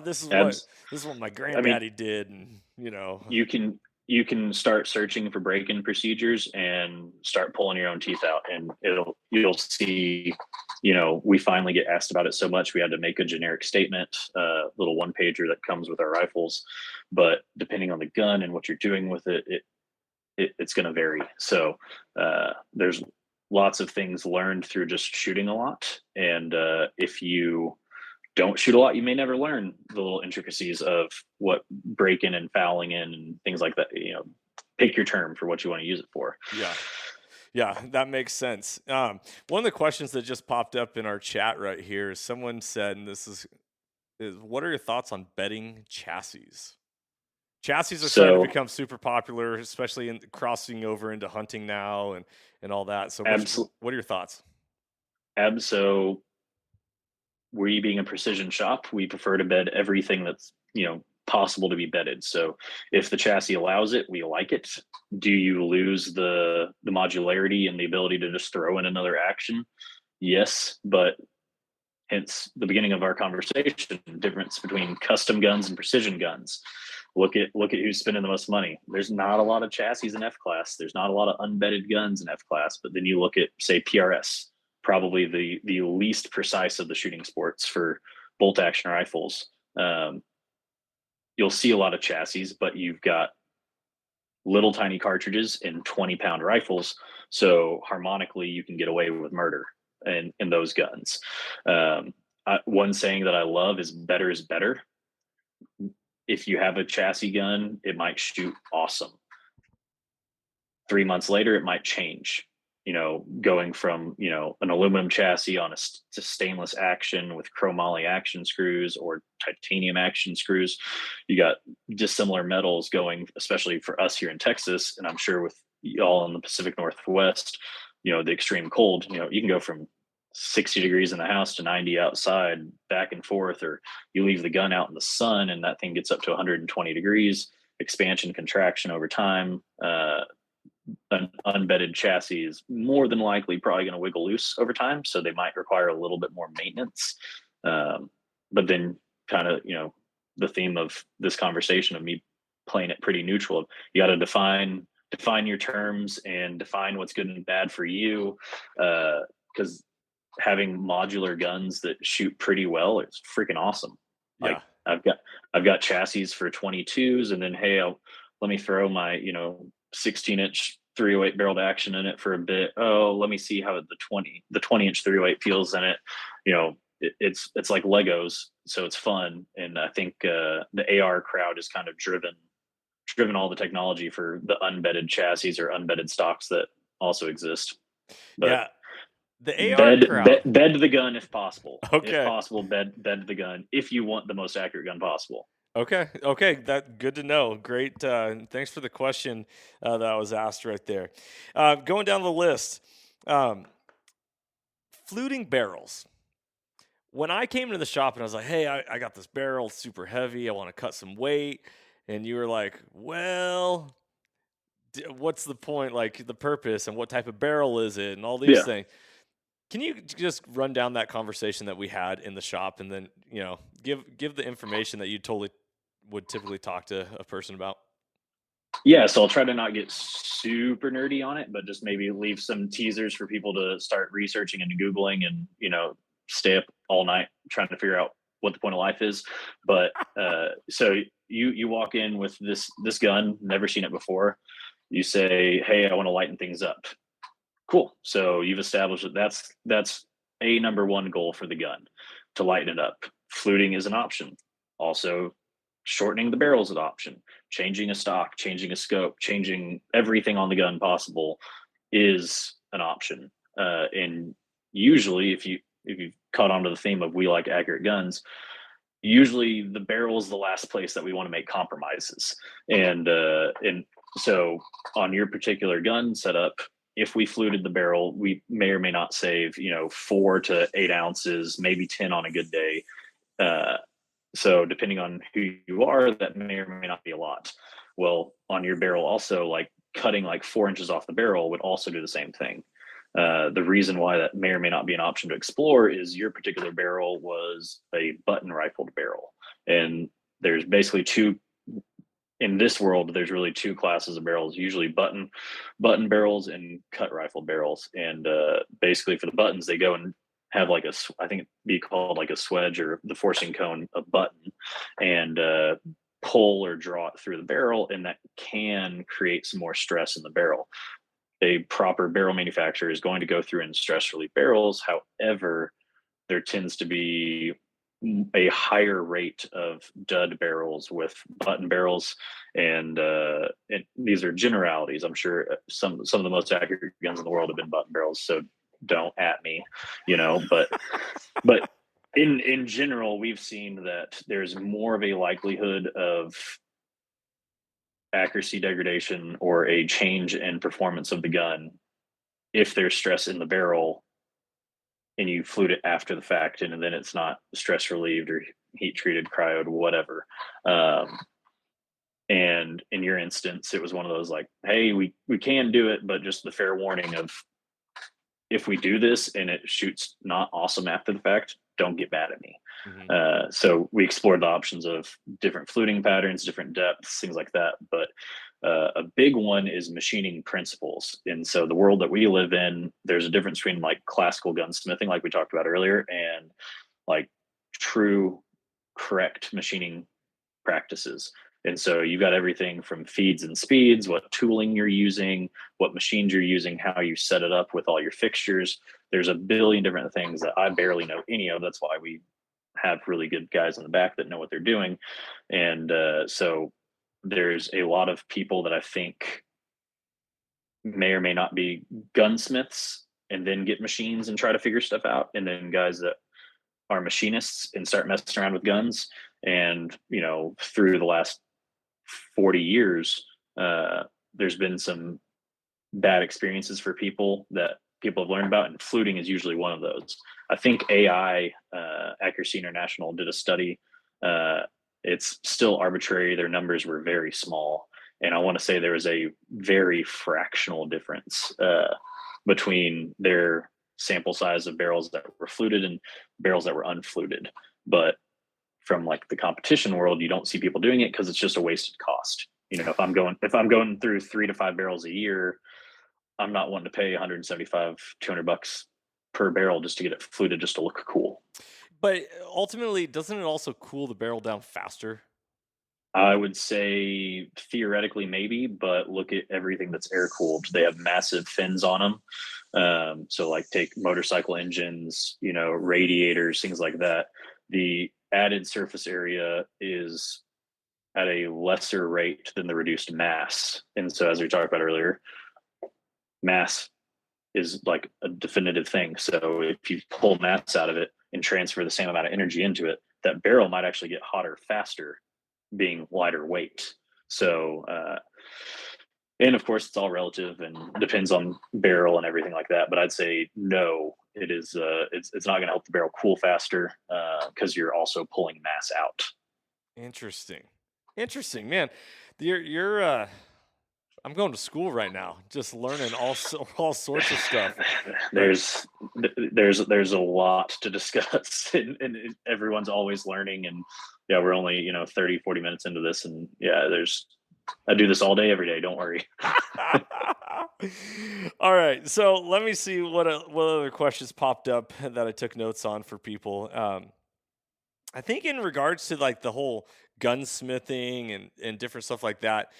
Speaker 1: this is what my granddaddy did, and
Speaker 2: you can start searching for break-in procedures and start pulling your own teeth out, and you'll see, we finally get asked about it so much we had to make a generic statement, little one pager that comes with our rifles. But depending on the gun and what you're doing with it's going to vary. So there's lots of things learned through just shooting a lot, and if you don't shoot a lot, you may never learn the little intricacies of what break-in and fouling in and things like that. Pick your term for what you want to use it for.
Speaker 1: Yeah, that makes sense. One of the questions that just popped up in our chat right here is someone said, and this is what are your thoughts on bedding chassis? Chassis are starting to become super popular, especially in crossing over into hunting now and all that. So what are your thoughts?
Speaker 2: So we being a precision shop, we prefer to bed everything that's, possible to be bedded. So if the chassis allows it, we like it. Do you lose the modularity and the ability to just throw in another action? Yes, but hence the beginning of our conversation, difference between custom guns and precision guns. Look at who's spending the most money. There's not a lot of chassis in F class. There's not a lot of unbedded guns in F class. But then you look at, say, PRS, probably the least precise of the shooting sports for bolt action rifles. You'll see a lot of chassis, but you've got little tiny cartridges in 20-pound rifles. So harmonically, you can get away with murder in those guns. One saying that I love is better is better. If you have a chassis gun, it might shoot awesome. 3 months later, it might change. Going from, an aluminum chassis on to stainless action with chromoly action screws or titanium action screws. You got dissimilar metals going, especially for us here in Texas, and I'm sure with y'all in the Pacific Northwest, the extreme cold, you can go from 60 degrees in the house to 90 outside, back and forth, or you leave the gun out in the sun and that thing gets up to 120 degrees, expansion, contraction over time. an unbedded chassis is more than likely probably going to wiggle loose over time, so they might require a little bit more maintenance. But then, kind of, the theme of this conversation of me playing it pretty neutral. You got to define your terms and define what's good and bad for you, because having modular guns that shoot pretty well, it's freaking awesome. Like,
Speaker 1: Yeah.
Speaker 2: I've got chassis for 22s, and then hey, let me throw my 16-inch 308 barreled action in it for a bit. Oh, let me see how the 20-inch 308 feels in it. It's like Legos, so it's fun. And I think the AR crowd is kind of driven all the technology for the unbedded chassis or unbedded stocks that also exist. But
Speaker 1: Yeah. The AR crowd.
Speaker 2: bed the gun if possible.
Speaker 1: Okay.
Speaker 2: If possible, bed the gun if you want the most accurate gun possible.
Speaker 1: Okay. That good to know. Great. Thanks for the question that was asked right there. Going down the list, fluting barrels. When I came into the shop and I was like, "Hey, I got this barrel, it's super heavy. I want to cut some weight," and you were like, "Well, what's the point? Like the purpose and what type of barrel is it, and all these things." Can you just run down that conversation that we had in the shop, and then give the information that you totally would typically talk to a person about?
Speaker 2: Yeah, so I'll try to not get super nerdy on it, but just maybe leave some teasers for people to start researching and Googling and, stay up all night trying to figure out what the point of life is. But so you walk in with this gun, never seen it before. You say, "Hey, I want to lighten things up." Cool. So you've established that's a number one goal for the gun, to lighten it up. Fluting is an option. Also, shortening the barrel is an option. Changing a stock, changing a scope, changing everything on the gun possible is an option. And usually, if you've caught on to the theme of we like accurate guns, usually the barrel is the last place that we want to make compromises. And so on your particular gun setup, if we fluted the barrel, we may or may not save 4 to 8 ounces, maybe 10 on a good day. So depending on who you are, that may or may not be a lot. Well, on your barrel also, like cutting like 4 inches off the barrel would also do the same thing. The reason why that may or may not be an option to explore is your particular barrel was a button rifled barrel. And there's basically in this world, there's really two classes of barrels, usually button barrels and cut rifle barrels. And basically for the buttons, they go and have like I think it'd be called like a swedge or the forcing cone, a button, and pull or draw it through the barrel. And that can create some more stress in the barrel. A proper barrel manufacturer is going to go through and stress relief barrels. However, there tends to be a higher rate of dud barrels with button barrels, and these are generalities. I'm sure some of the most accurate guns in the world have been button barrels, so don't at me, but in general, we've seen that there's more of a likelihood of accuracy degradation or a change in performance of the gun if there's stress in the barrel and you flute it after the fact, and then it's not stress relieved or heat treated, cryoed, whatever. And in your instance, it was one of those like, hey, we can do it, but just the fair warning of, if we do this and it shoots not awesome after the fact, don't get mad at me. Mm-hmm. So we explored the options of different fluting patterns, different depths, things like that. But a big one is machining principles. And so the world that we live in, there's a difference between like classical gunsmithing, like we talked about earlier, and like true correct machining practices. And so you've got everything from feeds and speeds, what tooling you're using, what machines you're using, how you set it up with all your fixtures. There's a billion different things that I barely know any of. That's why we have really good guys in the back that know what they're doing. And so there's a lot of people that I think may or may not be gunsmiths and then get machines and try to figure stuff out. And then guys that are machinists and start messing around with guns. And, through the last 40 years, there's been some bad experiences for people that people have learned about, and fluting is usually one of those. I think AI, Accuracy International, did a study. It's still arbitrary. Their numbers were very small. And I want to say there was a very fractional difference between their sample size of barrels that were fluted and barrels that were unfluted. But from like the competition world, you don't see people doing it because it's just a wasted cost. If I'm going through 3 to 5 barrels a year, I'm not wanting to pay 175, $200 per barrel just to get it fluted just to look cool.
Speaker 1: But ultimately, doesn't it also cool the barrel down faster?
Speaker 2: I would say theoretically maybe, but look at everything that's air cooled. They have massive fins on them. So like take motorcycle engines, radiators, things like that. The added surface area is at a lesser rate than the reduced mass. And so as we talked about earlier, mass is like a definitive thing. So if you pull mass out of it and transfer the same amount of energy into it, that barrel might actually get hotter faster being lighter weight. So, and of course, it's all relative and depends on barrel and everything like that. But I'd say no, it is. It's not going to help the barrel cool faster because you're also pulling mass out.
Speaker 1: Interesting, man. You're I'm going to school right now, just learning all sorts of stuff.
Speaker 2: There's a lot to discuss, and everyone's always learning. And yeah, we're only 30, 40 minutes into this, and yeah, I do this all day, every day. Don't worry.
Speaker 1: All right, so let me see what other questions popped up that I took notes on for people. I think in regards to like the whole gunsmithing and different stuff like that,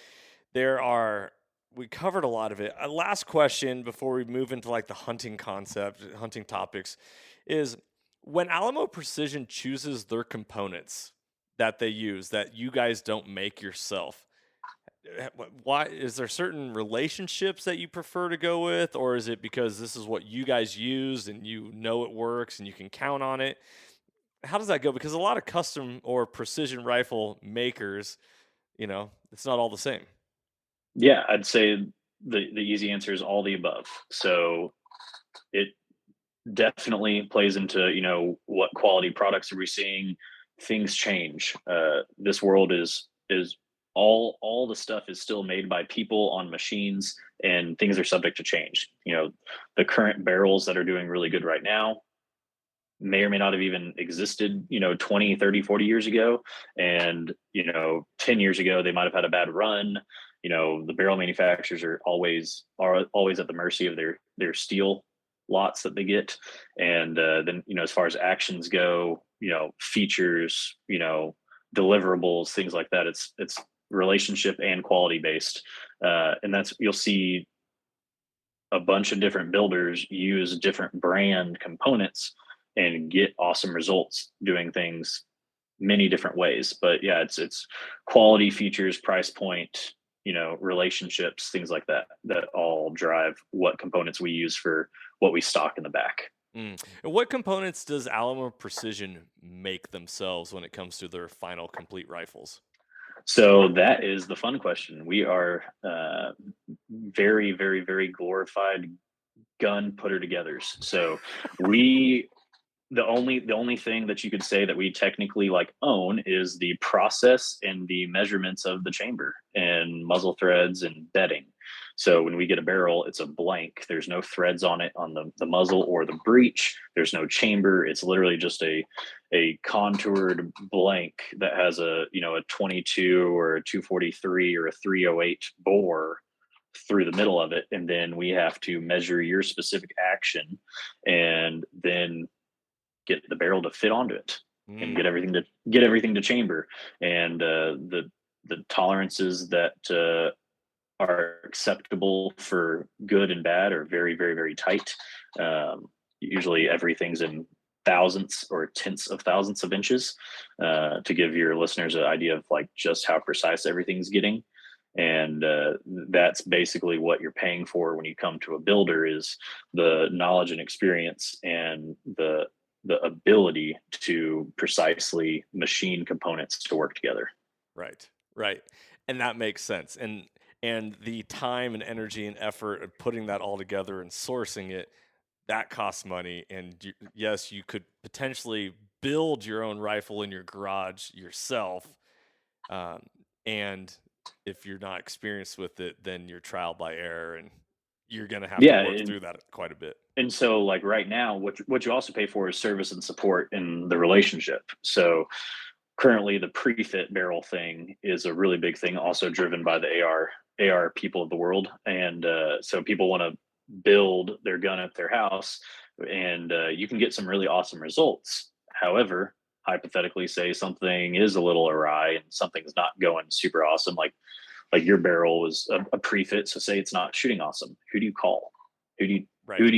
Speaker 1: we covered a lot of it. Last question before we move into like the hunting concept, hunting topics, is when Alamo Precision chooses their components that they use that you guys don't make yourself, why is there certain relationships that you prefer to go with, or is it because this is what you guys use and you know it works and you can count on it? How does that go? Because a lot of custom or precision rifle makers, it's not all the same.
Speaker 2: Yeah, I'd say the easy answer is all the above. So it definitely plays into what quality products are we seeing. Things change. This world is all the stuff is still made by people on machines, and things are subject to change. The current barrels that are doing really good right now may or may not have even existed 20, 30, 40 years ago. And 10 years ago they might have had a bad run. The barrel manufacturers are always at the mercy of their steel lots that they get. And then as far as actions go, features, deliverables, things like that, it's relationship and quality based. And you'll see a bunch of different builders use different brand components and get awesome results doing things many different ways. But yeah, it's quality, features, price point, relationships, things like that all drive what components we use for what we stock in the back.
Speaker 1: And what components does Alamo Precision make themselves when it comes to their final complete rifles?
Speaker 2: So that is the fun question. We are very, very, very glorified gun putter togethers. So we the only thing that you could say that we technically like own is the process and the measurements of the chamber and muzzle threads and bedding. So when we get a barrel, it's a blank. There's no threads on it on the muzzle or the breech. There's no chamber. It's literally just a contoured blank that has a 22 or a 243 or a 308 bore through the middle of it. And then we have to measure your specific action and then get the barrel to fit onto it and get everything to chamber. And the tolerances that are acceptable for good and bad are very, very, very tight. Usually everything's in thousandths or tenths of thousandths of inches to give your listeners an idea of like just how precise everything's getting. And that's basically what you're paying for when you come to a builder, is the knowledge and experience and the ability to precisely machine components to work together.
Speaker 1: Right. And that makes sense. And the time and energy and effort of putting that all together and sourcing it, that costs money. And yes, you could potentially build your own rifle in your garage yourself. And if you're not experienced with it, then you're trial by error, and you're going to have to
Speaker 2: Yeah,
Speaker 1: work through that quite a bit.
Speaker 2: and so like right now, what you also pay for is service and support in the relationship. So currently, the pre-fit barrel thing is a really big thing, also driven by the AR people of the world, and so people want to build their gun at their house, and you can get some really awesome results. However, hypothetically, say something is a little awry and something's not going super awesome, like your barrel was a pre-fit, so say it's not shooting awesome. Who do you call? Who do you
Speaker 1: Right.
Speaker 2: who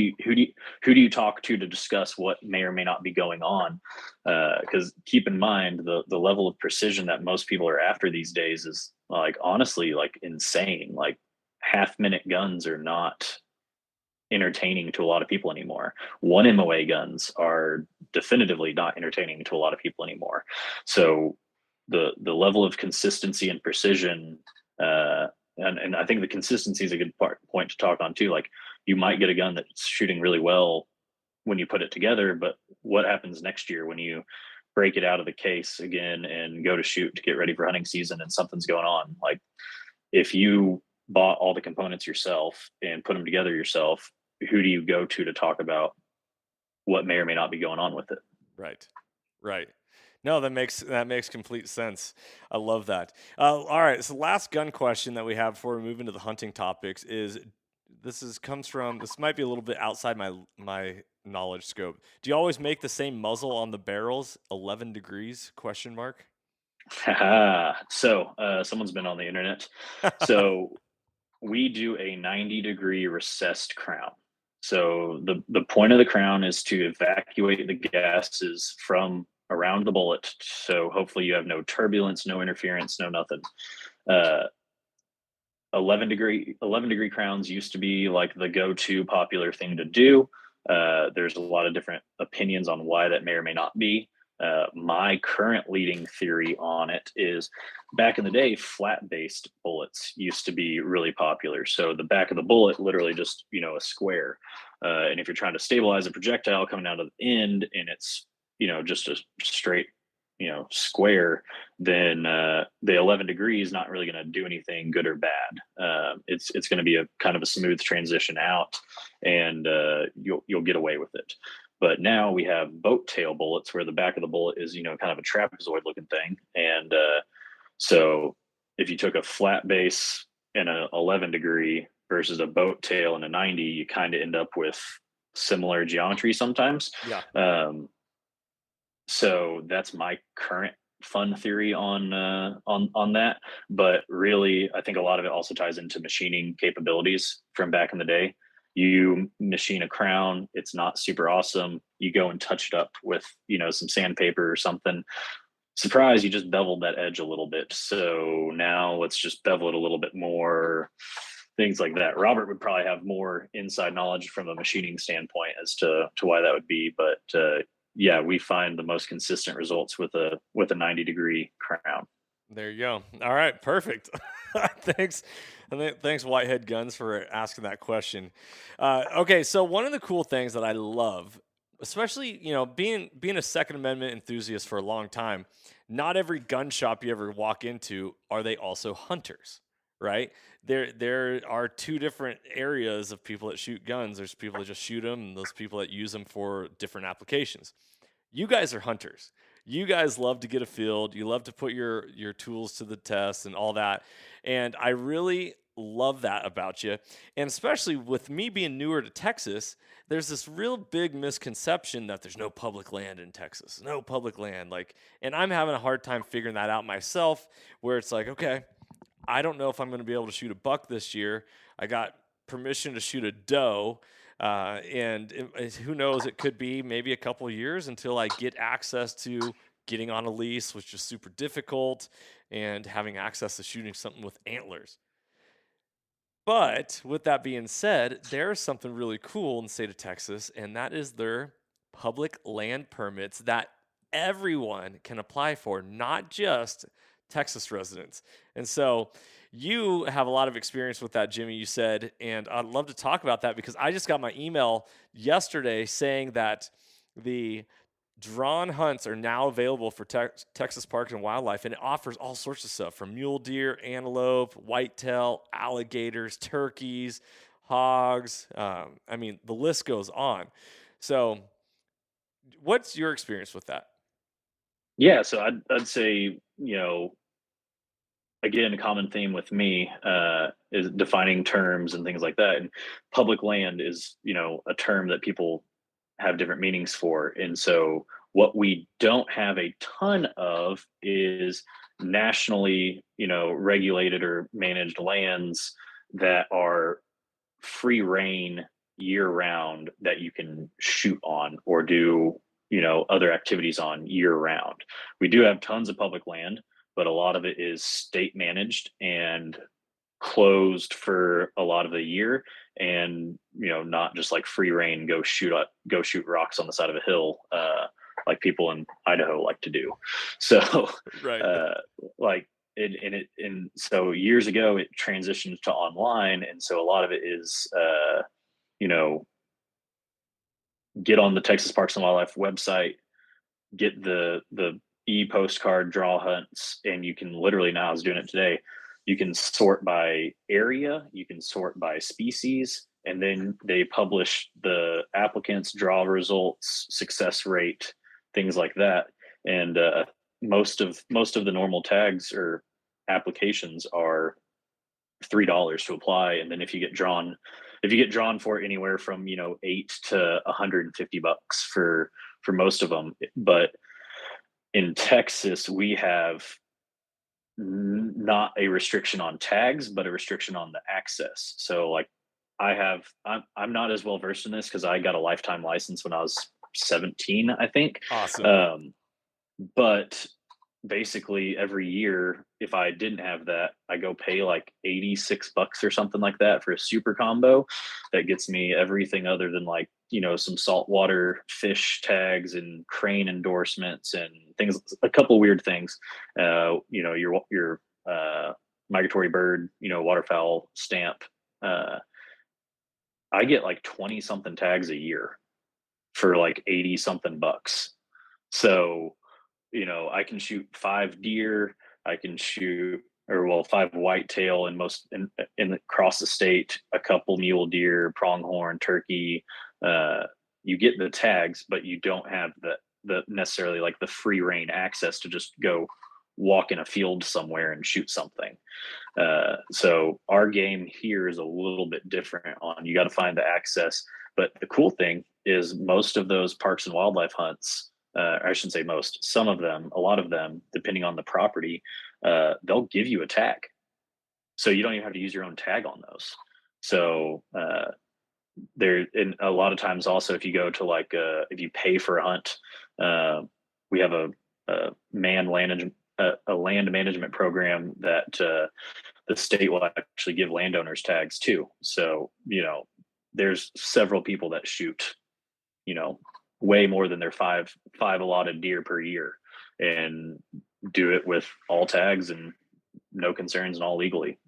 Speaker 2: do you talk to discuss what may or may not be going on? Because keep in mind the level of precision that most people are after these days is like honestly like insane. Like half-minute guns are not entertaining to a lot of people anymore. 1 MOA guns are definitively not entertaining to a lot of people anymore. So the level of consistency and precision, and I think the consistency is a good point to talk on too. Like you might get a gun that's shooting really well when you put it together, but what happens next year when you break it out of the case again and go to shoot to get ready for hunting season and something's going on? Like if you bought all the components yourself and put them together yourself, who do you go to talk about what may or may not be going on with it?
Speaker 1: Right. Right. No, that makes complete sense. I love that. All right. So last gun question that we have before we move into the hunting topics is this might be a little bit outside my knowledge scope. Do you always make the same muzzle on the barrels, 11 degrees question mark?
Speaker 2: So someone's been on the internet. So we do a 90-degree recessed crown. So the point of the crown is to evacuate the gases from around the bullet. So hopefully you have no turbulence, no interference, no nothing. 11-degree crowns used to be like the go-to popular thing to do. There's a lot of different opinions on why that may or may not be. My current leading theory on it is back in the day, flat-based bullets used to be really popular. So the back of the bullet, literally just, a square. And if you're trying to stabilize a projectile coming out of the end and it's, just a straight, square, then the 11 degrees not really going to do anything good or bad. It's going to be a kind of a smooth transition out, and you'll get away with it. But now we have boat tail bullets where the back of the bullet is, kind of a trapezoid looking thing. And so if you took a flat base and an 11 degree versus a boat tail and a 90, you kind of end up with similar geometry sometimes.
Speaker 1: Yeah.
Speaker 2: So that's my current fun theory on that. But really, I think a lot of it also ties into machining capabilities from back in the day. You machine a crown, it's not super awesome. You go and touch it up with, some sandpaper or something. Surprise, you just beveled that edge a little bit. So now let's just bevel it a little bit more, things like that. Robert would probably have more inside knowledge from a machining standpoint as to why that would be. But yeah, we find the most consistent results with a 90-degree crown.
Speaker 1: There you go. All right, perfect. Thanks. Thanks, Whitehead Guns, for asking that question. Okay, so one of the cool things that I love, especially being a Second Amendment enthusiast for a long time, not every gun shop you ever walk into are they also hunters, right? There are two different areas of people that shoot guns. There's people that just shoot them, and those people that use them for different applications. You guys are hunters. You guys love to get a field. You love to put your tools to the test and all that. And I really love that about you. And especially with me being newer to Texas, there's this real big misconception that there's no public land in Texas. No public land. And I'm having a hard time figuring that out myself, where it's like, okay, I don't know if I'm going to be able to shoot a buck this year. I got permission to shoot a doe. And who knows, it could be maybe a couple of years until I get access to getting on a lease, which is super difficult, and having access to shooting something with antlers. But with that being said, there's something really cool in the state of Texas, and that is their public land permits that everyone can apply for, not just Texas residents. And so you have a lot of experience with that, Jimmy, you said, and I'd love to talk about that because I just got my email yesterday saying that the Drawn hunts are now available for Texas Parks and Wildlife, and it offers all sorts of stuff from mule deer, antelope, whitetail, alligators, turkeys, hogs. I mean, the list goes on. So, what's your experience with that?
Speaker 2: Yeah, so I'd say, again, a common theme with me is defining terms and things like that. And public land is, a term that people have different meanings for. And so what we don't have a ton of is nationally, regulated or managed lands that are free reign year round that you can shoot on or do, other activities on year round. We do have tons of public land, but a lot of it is state managed and closed for a lot of the year, and not just like free reign, go shoot rocks on the side of a hill, like people in Idaho like to do. So
Speaker 1: Right.
Speaker 2: uh like and so years ago it transitioned to online, and so a lot of it is you know get on the Texas Parks and Wildlife website, get the e-postcard draw hunts, and you can literally, now I was doing it today, you can sort by area, you can sort by species, and then they publish the applicants, draw results, success rate, things like that. And most of the normal tags or applications are $3 to apply, and then if you get drawn for anywhere from 8 to $150 for most of them. But in Texas, we have not a restriction on tags, but a restriction on the access. So like I'm not as well versed in this because I got a lifetime license when I was 17, I think.
Speaker 1: Awesome.
Speaker 2: But basically every year, if I didn't have that, I go pay like $86 or something like that for a super combo that gets me everything other than like, some saltwater fish tags and crane endorsements and things, a couple weird things. Your migratory bird, waterfowl stamp. I get like 20 something tags a year for like 80 something bucks. So I can shoot 5 deer, I can shoot, or well, 5 whitetail in across the state, a couple mule deer, pronghorn, turkey. You get the tags, but you don't have the necessarily like the free reign access to just go walk in a field somewhere and shoot something. So our game here is a little bit different on, you got to find the access. But the cool thing is most of those parks and wildlife hunts, I shouldn't say most, some of them, a lot of them, depending on the property, they'll give you a tag. So you don't even have to use your own tag on those. So there, and a lot of times also, if you go to like, if you pay for a hunt, we have a land management program that the state will actually give landowners tags too. So, there's several people that shoot, way more than their five allotted deer per year, and do it with all tags and no concerns and all legally.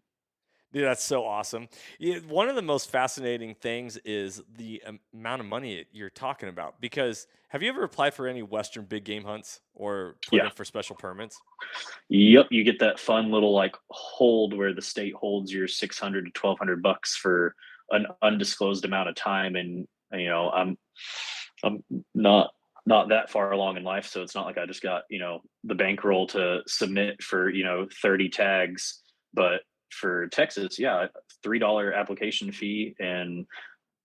Speaker 1: Dude, that's so awesome. Yeah, one of the most fascinating things is the amount of money you're talking about. Because have you ever applied for any Western big game hunts or put
Speaker 2: Yeah.
Speaker 1: in for special permits?
Speaker 2: Yep. You get that fun little like hold where the state holds your 600 to $1,200 for an undisclosed amount of time. And, I'm not that far along in life. So it's not like I just got, the bankroll to submit for, 30 tags. But for Texas, yeah, $3 application fee. And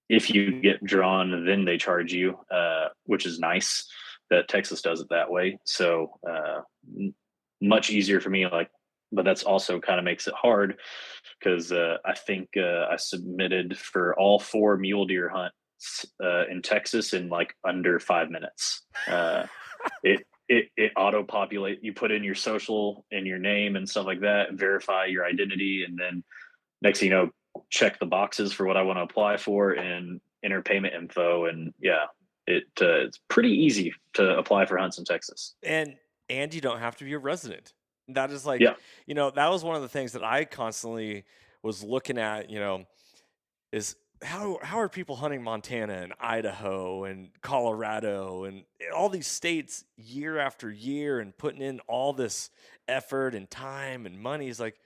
Speaker 2: if you get drawn, then they charge you, which is nice that Texas does it that way. So much easier for me. Like, but that's also kind of makes it hard because I think I submitted for all 4 mule deer hunts in Texas in like under 5 minutes. It auto populate. You put in your social and your name and stuff like that, verify your identity, and then next thing you know, check the boxes for what I want to apply for and enter payment info. And yeah, it's pretty easy to apply for hunts in Texas.
Speaker 1: And you don't have to be a resident. That is like,
Speaker 2: Yeah.
Speaker 1: that was one of the things that I constantly was looking at, is how are people hunting Montana and Idaho and Colorado and all these states year after year and putting in all this effort and time and money? Is like,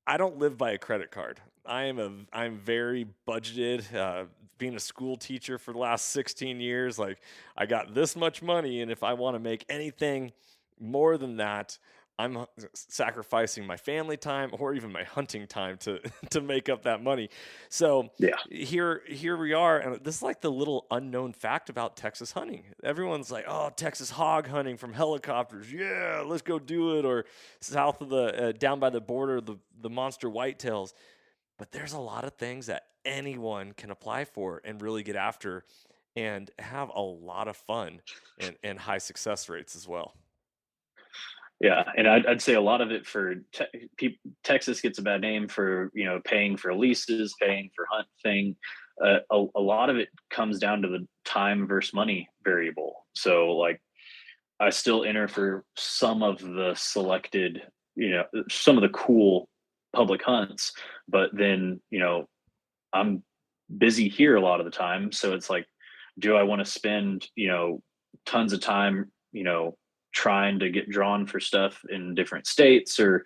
Speaker 1: I don't live by a credit card. I'm very budgeted. Being a school teacher for the last 16 years, like I got this much money, and if I want to make anything more than that, I'm sacrificing my family time or even my hunting time to to make up that money. So
Speaker 2: Yeah.
Speaker 1: here we are, and this is like the little unknown fact about Texas hunting. Everyone's like, "Oh, Texas hog hunting from helicopters, yeah, let's go do it." Or south of the down by the border, the monster whitetails. But there's a lot of things that anyone can apply for and really get after, and have a lot of fun and high success rates as well.
Speaker 2: Yeah, and I'd say a lot of it for Texas gets a bad name for paying for leases, paying for hunting. A lot of it comes down to the time versus money variable. So like I still enter for some of the selected, some of the cool public hunts, but then I'm busy here a lot of the time. So it's like, do I want to spend tons of time trying to get drawn for stuff in different states, or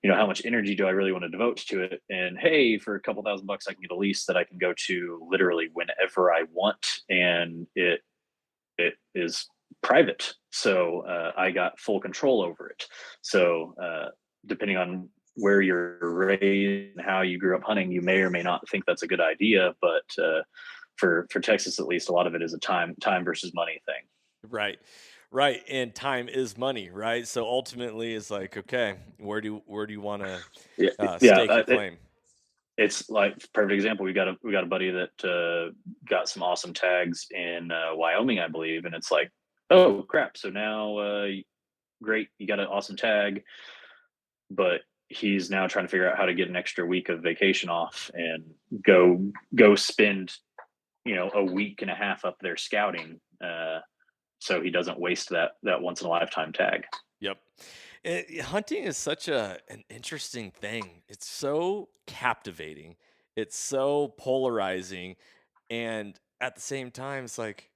Speaker 2: how much energy do I really want to devote to it? And hey, for a couple $1,000 I can get a lease that I can go to literally whenever I want, and it is private, so I got full control over it. So depending on where you're raised and how you grew up hunting, you may or may not think that's a good idea, but for Texas at least, a lot of it is a time versus money thing.
Speaker 1: Right. Right. And time is money, right? So ultimately it's like, okay, where do you want to
Speaker 2: Yeah, yeah.
Speaker 1: stake your claim?
Speaker 2: It's like perfect example. We got a buddy that got some awesome tags in Wyoming, I believe, and it's like, oh crap! So now, great, you got an awesome tag, but he's now trying to figure out how to get an extra week of vacation off and go spend a week and a half up there scouting, so he doesn't waste that once in a lifetime tag.
Speaker 1: Yep. Hunting is such an interesting thing. It's so captivating. It's so polarizing, and at the same time, it's like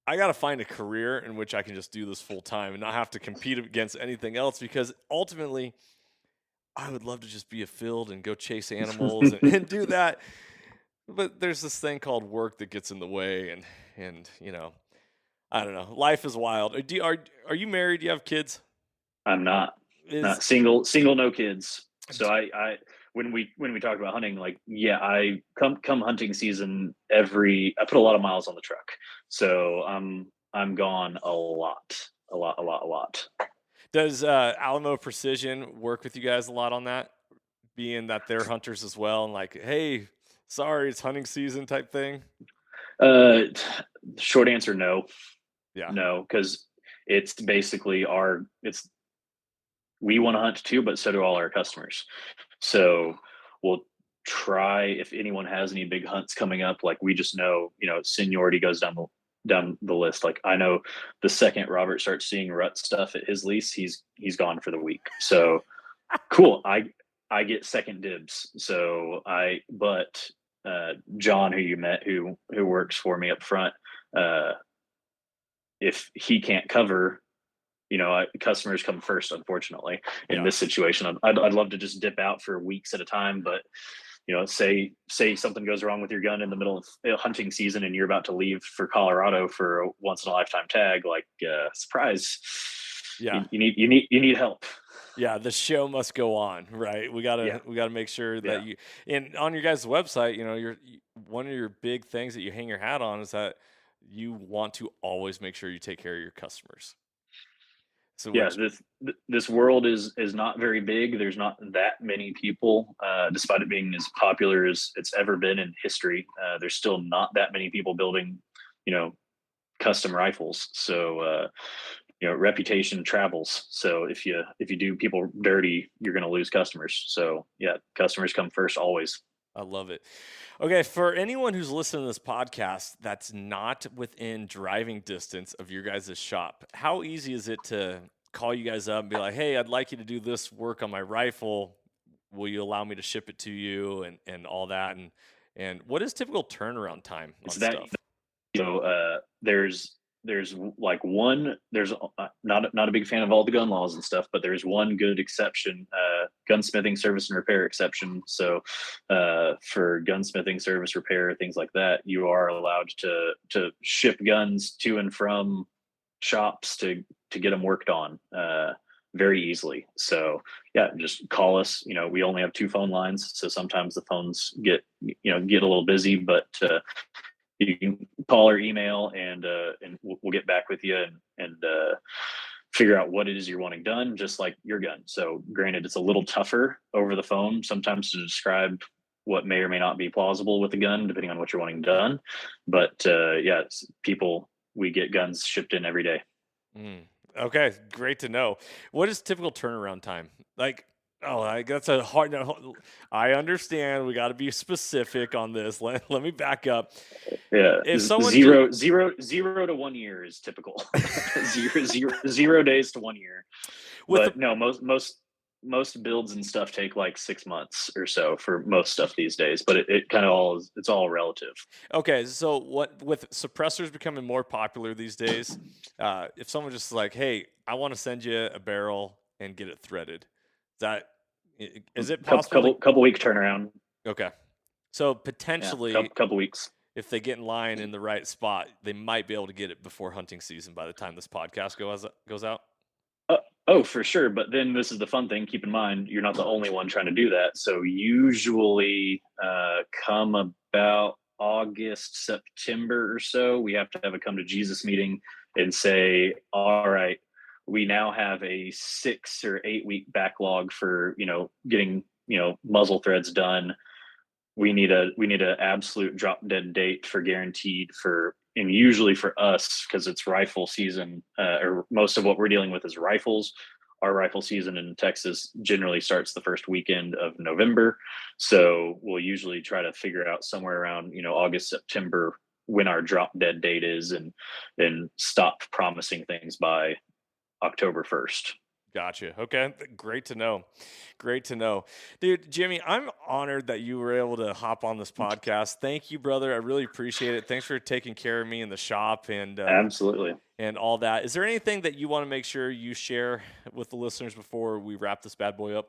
Speaker 1: I got to find a career in which I can just do this full time and not have to compete against anything else. Because ultimately, I would love to just be a field and go chase animals and do that. But there's this thing called work that gets in the way, and I don't know. Life is wild. Are you married? Do you have kids?
Speaker 2: I'm not
Speaker 1: Is
Speaker 2: single, no kids. So I when we talk about hunting, like yeah, I come hunting season I put a lot of miles on the truck, so I'm gone a lot.
Speaker 1: Does Alamo Precision work with you guys a lot on that? Being that they're hunters as well, and like, hey, sorry, it's hunting season type thing.
Speaker 2: Uh, Short answer, no,
Speaker 1: Yeah,
Speaker 2: no, because it's basically it's we want to hunt too, but so do all our customers. So we'll try, if anyone has any big hunts coming up, like we just know, seniority goes down the list. Like I know the second Robert starts seeing rut stuff at his lease, he's gone for the week. So cool. I get second dibs. So but John, who you met, who works for me up front, uh, if he can't cover, customers come first, unfortunately. In
Speaker 1: yeah,
Speaker 2: this situation, I'd love to just dip out for weeks at a time, but say something goes wrong with your gun in the middle of hunting season and you're about to leave for Colorado for a once in a lifetime tag, like surprise,
Speaker 1: yeah,
Speaker 2: you need help.
Speaker 1: yeah. The show must go on, right?
Speaker 2: Yeah,
Speaker 1: We gotta make sure
Speaker 2: yeah,
Speaker 1: that and on your guys' website, one of your big things that you hang your hat on is that you want to always make sure you take care of your customers. So
Speaker 2: yeah.
Speaker 1: which
Speaker 2: This world is not very big. There's not that many people, despite it being as popular as it's ever been in history. There's still not that many people building, you know, custom rifles. So reputation travels. So if you do people dirty, you're going to lose customers. So yeah, customers come first always.
Speaker 1: I love it. Okay, for anyone who's listening to this podcast that's not within driving distance of your guys' shop, how easy is it to call you guys up and be like, "Hey, I'd like you to do this work on my rifle. Will you allow me to ship it to you and all that?" And what is typical turnaround time
Speaker 2: It's
Speaker 1: on
Speaker 2: that,
Speaker 1: stuff?
Speaker 2: there's like one, there's not a big fan of all the gun laws and stuff, but there's one good exception, gunsmithing service and repair exception. So for gunsmithing service repair, things like that, you are allowed to ship guns to and from shops to get them worked on very easily. So yeah, just call us. We only have 2 phone lines, so sometimes the phones get a little busy, but you can call or email, and we'll get back with you and figure out what it is you're wanting done, just like your gun. So granted, it's a little tougher over the phone sometimes to describe what may or may not be plausible with the gun, depending on what you're wanting done. But yeah, people, we get guns shipped in every day.
Speaker 1: Mm. Okay, great to know. What is typical turnaround time? Like, that's a hard. No, I understand. We got to be specific on this. Let me back up.
Speaker 2: Yeah,
Speaker 1: If someone ju-
Speaker 2: zero to 1 year is typical. Zero days to 1 year.
Speaker 1: with the
Speaker 2: But no, most builds and stuff take like 6 months or so for most stuff these days. But it kind of it's all relative.
Speaker 1: Okay, so what with suppressors becoming more popular these days, if someone just like, hey, I want to send you a barrel and get it threaded, that is it
Speaker 2: Couple
Speaker 1: possible to?
Speaker 2: couple week turnaround.
Speaker 1: Okay, so
Speaker 2: Yeah,
Speaker 1: potentially,
Speaker 2: couple weeks.
Speaker 1: if they get in line in the right spot, they might be able to get it before hunting season by the time this podcast goes out.
Speaker 2: Oh, for sure. But then this is the fun thing. Keep in mind, you're not the only one trying to do that. So usually, come about August, September or so, we have to have a come to Jesus meeting and say, all right, we now have a 6 or 8 week backlog for getting muzzle threads done. We need a absolute drop dead date for guaranteed for, and usually for us, because it's rifle season, or most of what we're dealing with is rifles. Our rifle season in Texas generally starts the first weekend of November, so we'll usually try to figure out somewhere around August, September when our drop dead date is, and stop promising things by October 1st.
Speaker 1: Gotcha. Okay. Great to know. Great to know. Dude, Jimmy, I'm honored that you were able to hop on this podcast. Thank you, brother. I really appreciate it. Thanks for taking care of me in the shop
Speaker 2: Absolutely.
Speaker 1: and all that. Is there anything that you want to make sure you share with the listeners before we wrap this bad boy up?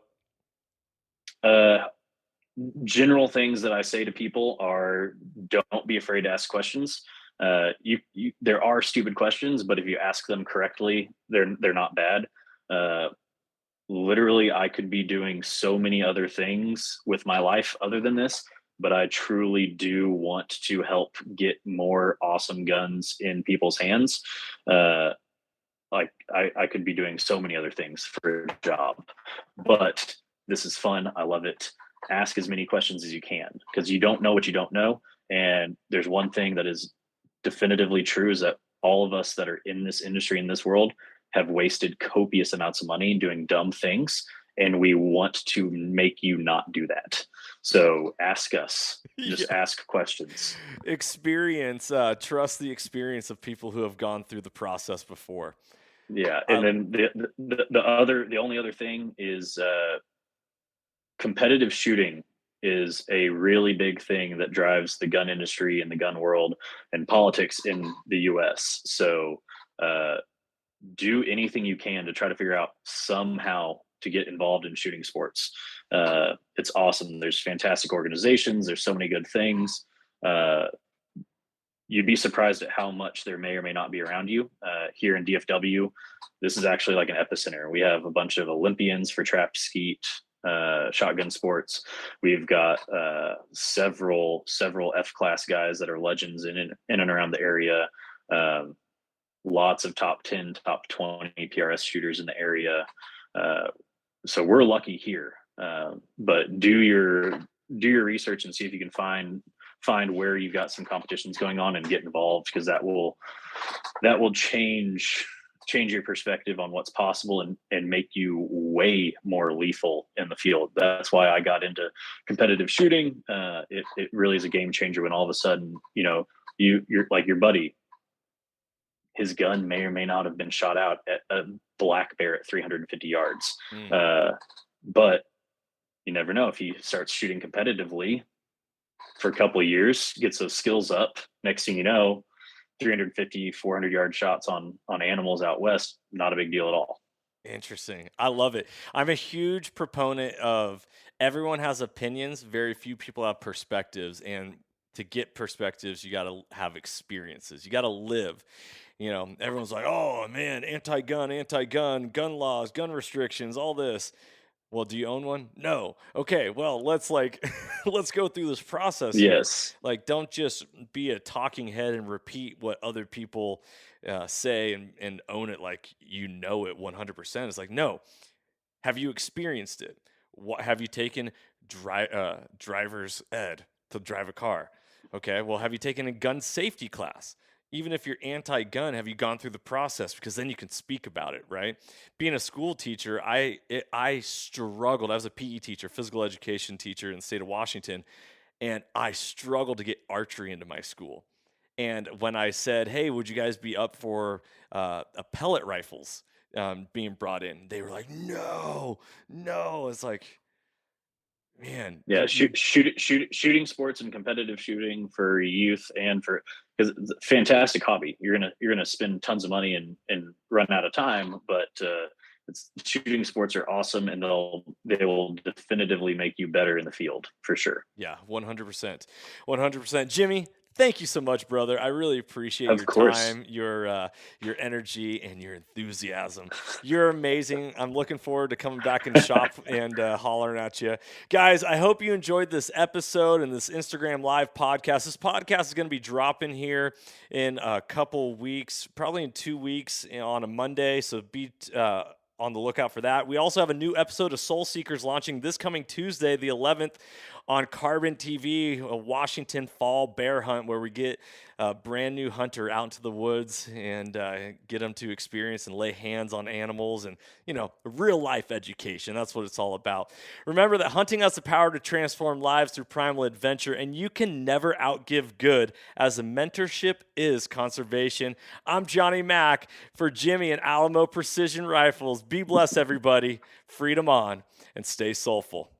Speaker 2: General things that I say to people are, don't be afraid to ask questions. There are stupid questions, but if you ask them correctly, they're not bad. Uh, Literally, I could be doing so many other things with my life other than this, but I truly do want to help get more awesome guns in people's hands. Like I could be doing so many other things for a job, but this is fun. I love it. Ask as many questions as you can, because you don't know what you don't know. And there's one thing that is definitively true, is that all of us that are in this industry, in this world, have wasted copious amounts of money doing dumb things. And we want to make you not do that. So ask us, just
Speaker 1: Yeah.
Speaker 2: ask questions.
Speaker 1: Experience, trust the experience of people who have gone through the process before.
Speaker 2: Yeah. And then the only other thing is, competitive shooting is a really big thing that drives the gun industry and the gun world and politics in the US. So do anything you can to try to figure out somehow to get involved in shooting sports. It's awesome. There's fantastic organizations. There's so many good things. You'd be surprised at how much there may or may not be around you. Here in DFW, this is actually like an epicenter. We have a bunch of Olympians for trap skeet, shotgun sports. We've got several F-class guys that are legends in and around the area. Lots of top 10, top 20 PRS shooters in the area. So we're lucky here. But do your research and see if you can find where you've got some competitions going on and get involved, because that will change your perspective on what's possible and make you way more lethal in the field. That's why I got into competitive shooting. It really is a game changer when all of a sudden, you're like your buddy, his gun may or may not have been shot out at a black bear at 350 yards. But you never know, if he starts shooting competitively, for a couple of years, gets those skills up. Next thing you know, 350, 400 yard shots on animals out west, not a big deal at all.
Speaker 1: Interesting. I love it. I'm a huge proponent of everyone has opinions, very few people have perspectives. And to get perspectives, you got to have experiences. You got to live. Everyone's like, oh man, anti-gun, gun laws, gun restrictions, all this. Well, do you own one? No. Okay, well, let's let's go through this process here.
Speaker 2: Yes.
Speaker 1: Like, don't just be a talking head and repeat what other people say and own it like you know it 100%. It's like, no. Have you experienced it? What have you taken driver's ed to drive a car? Okay, well, have you taken a gun safety class? Even if you're anti-gun, have you gone through the process? Because then you can speak about it, right? Being a school teacher, I struggled. I was a PE teacher, physical education teacher in the state of Washington, and I struggled to get archery into my school. And when I said, hey, would you guys be up for pellet rifles being brought in? They were like, no. It's like, man.
Speaker 2: Yeah, shooting sports and competitive shooting for youth and because it's a fantastic hobby. You're gonna spend tons of money and run out of time, but shooting sports are awesome, and they will definitively make you better in the field for sure.
Speaker 1: Yeah, 100%. Jimmy, thank you so much, brother. I really appreciate time, your energy, and your enthusiasm. You're amazing. I'm looking forward to coming back in the shop and hollering at you. Guys, I hope you enjoyed this episode and this Instagram Live podcast. This podcast is going to be dropping here in a couple weeks, probably in 2 weeks on a Monday, so be on the lookout for that. We also have a new episode of Soul Seekers launching this coming Tuesday, the 11th, on Carbon TV, a Washington fall bear hunt where we get a brand new hunter out into the woods and get them to experience and lay hands on animals and, real life education. That's what it's all about. Remember that hunting has the power to transform lives through primal adventure, and you can never outgive good, as a mentorship is conservation. I'm Johnny Mack for Jimmy and Alamo Precision Rifles. Be blessed, everybody. Freedom on, and stay soulful.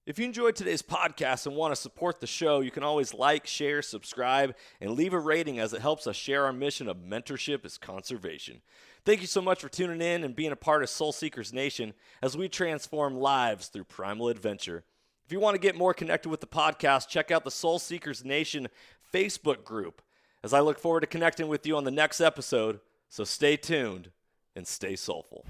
Speaker 1: If you enjoyed today's podcast and want to support the show, you can always like, share, subscribe, and leave a rating, as it helps us share our mission of mentorship is conservation. Thank you so much for tuning in and being a part of Soul Seekers Nation as we transform lives through primal adventure. If you want to get more connected with the podcast, check out the Soul Seekers Nation Facebook group, as I look forward to connecting with you on the next episode. So stay tuned and stay soulful.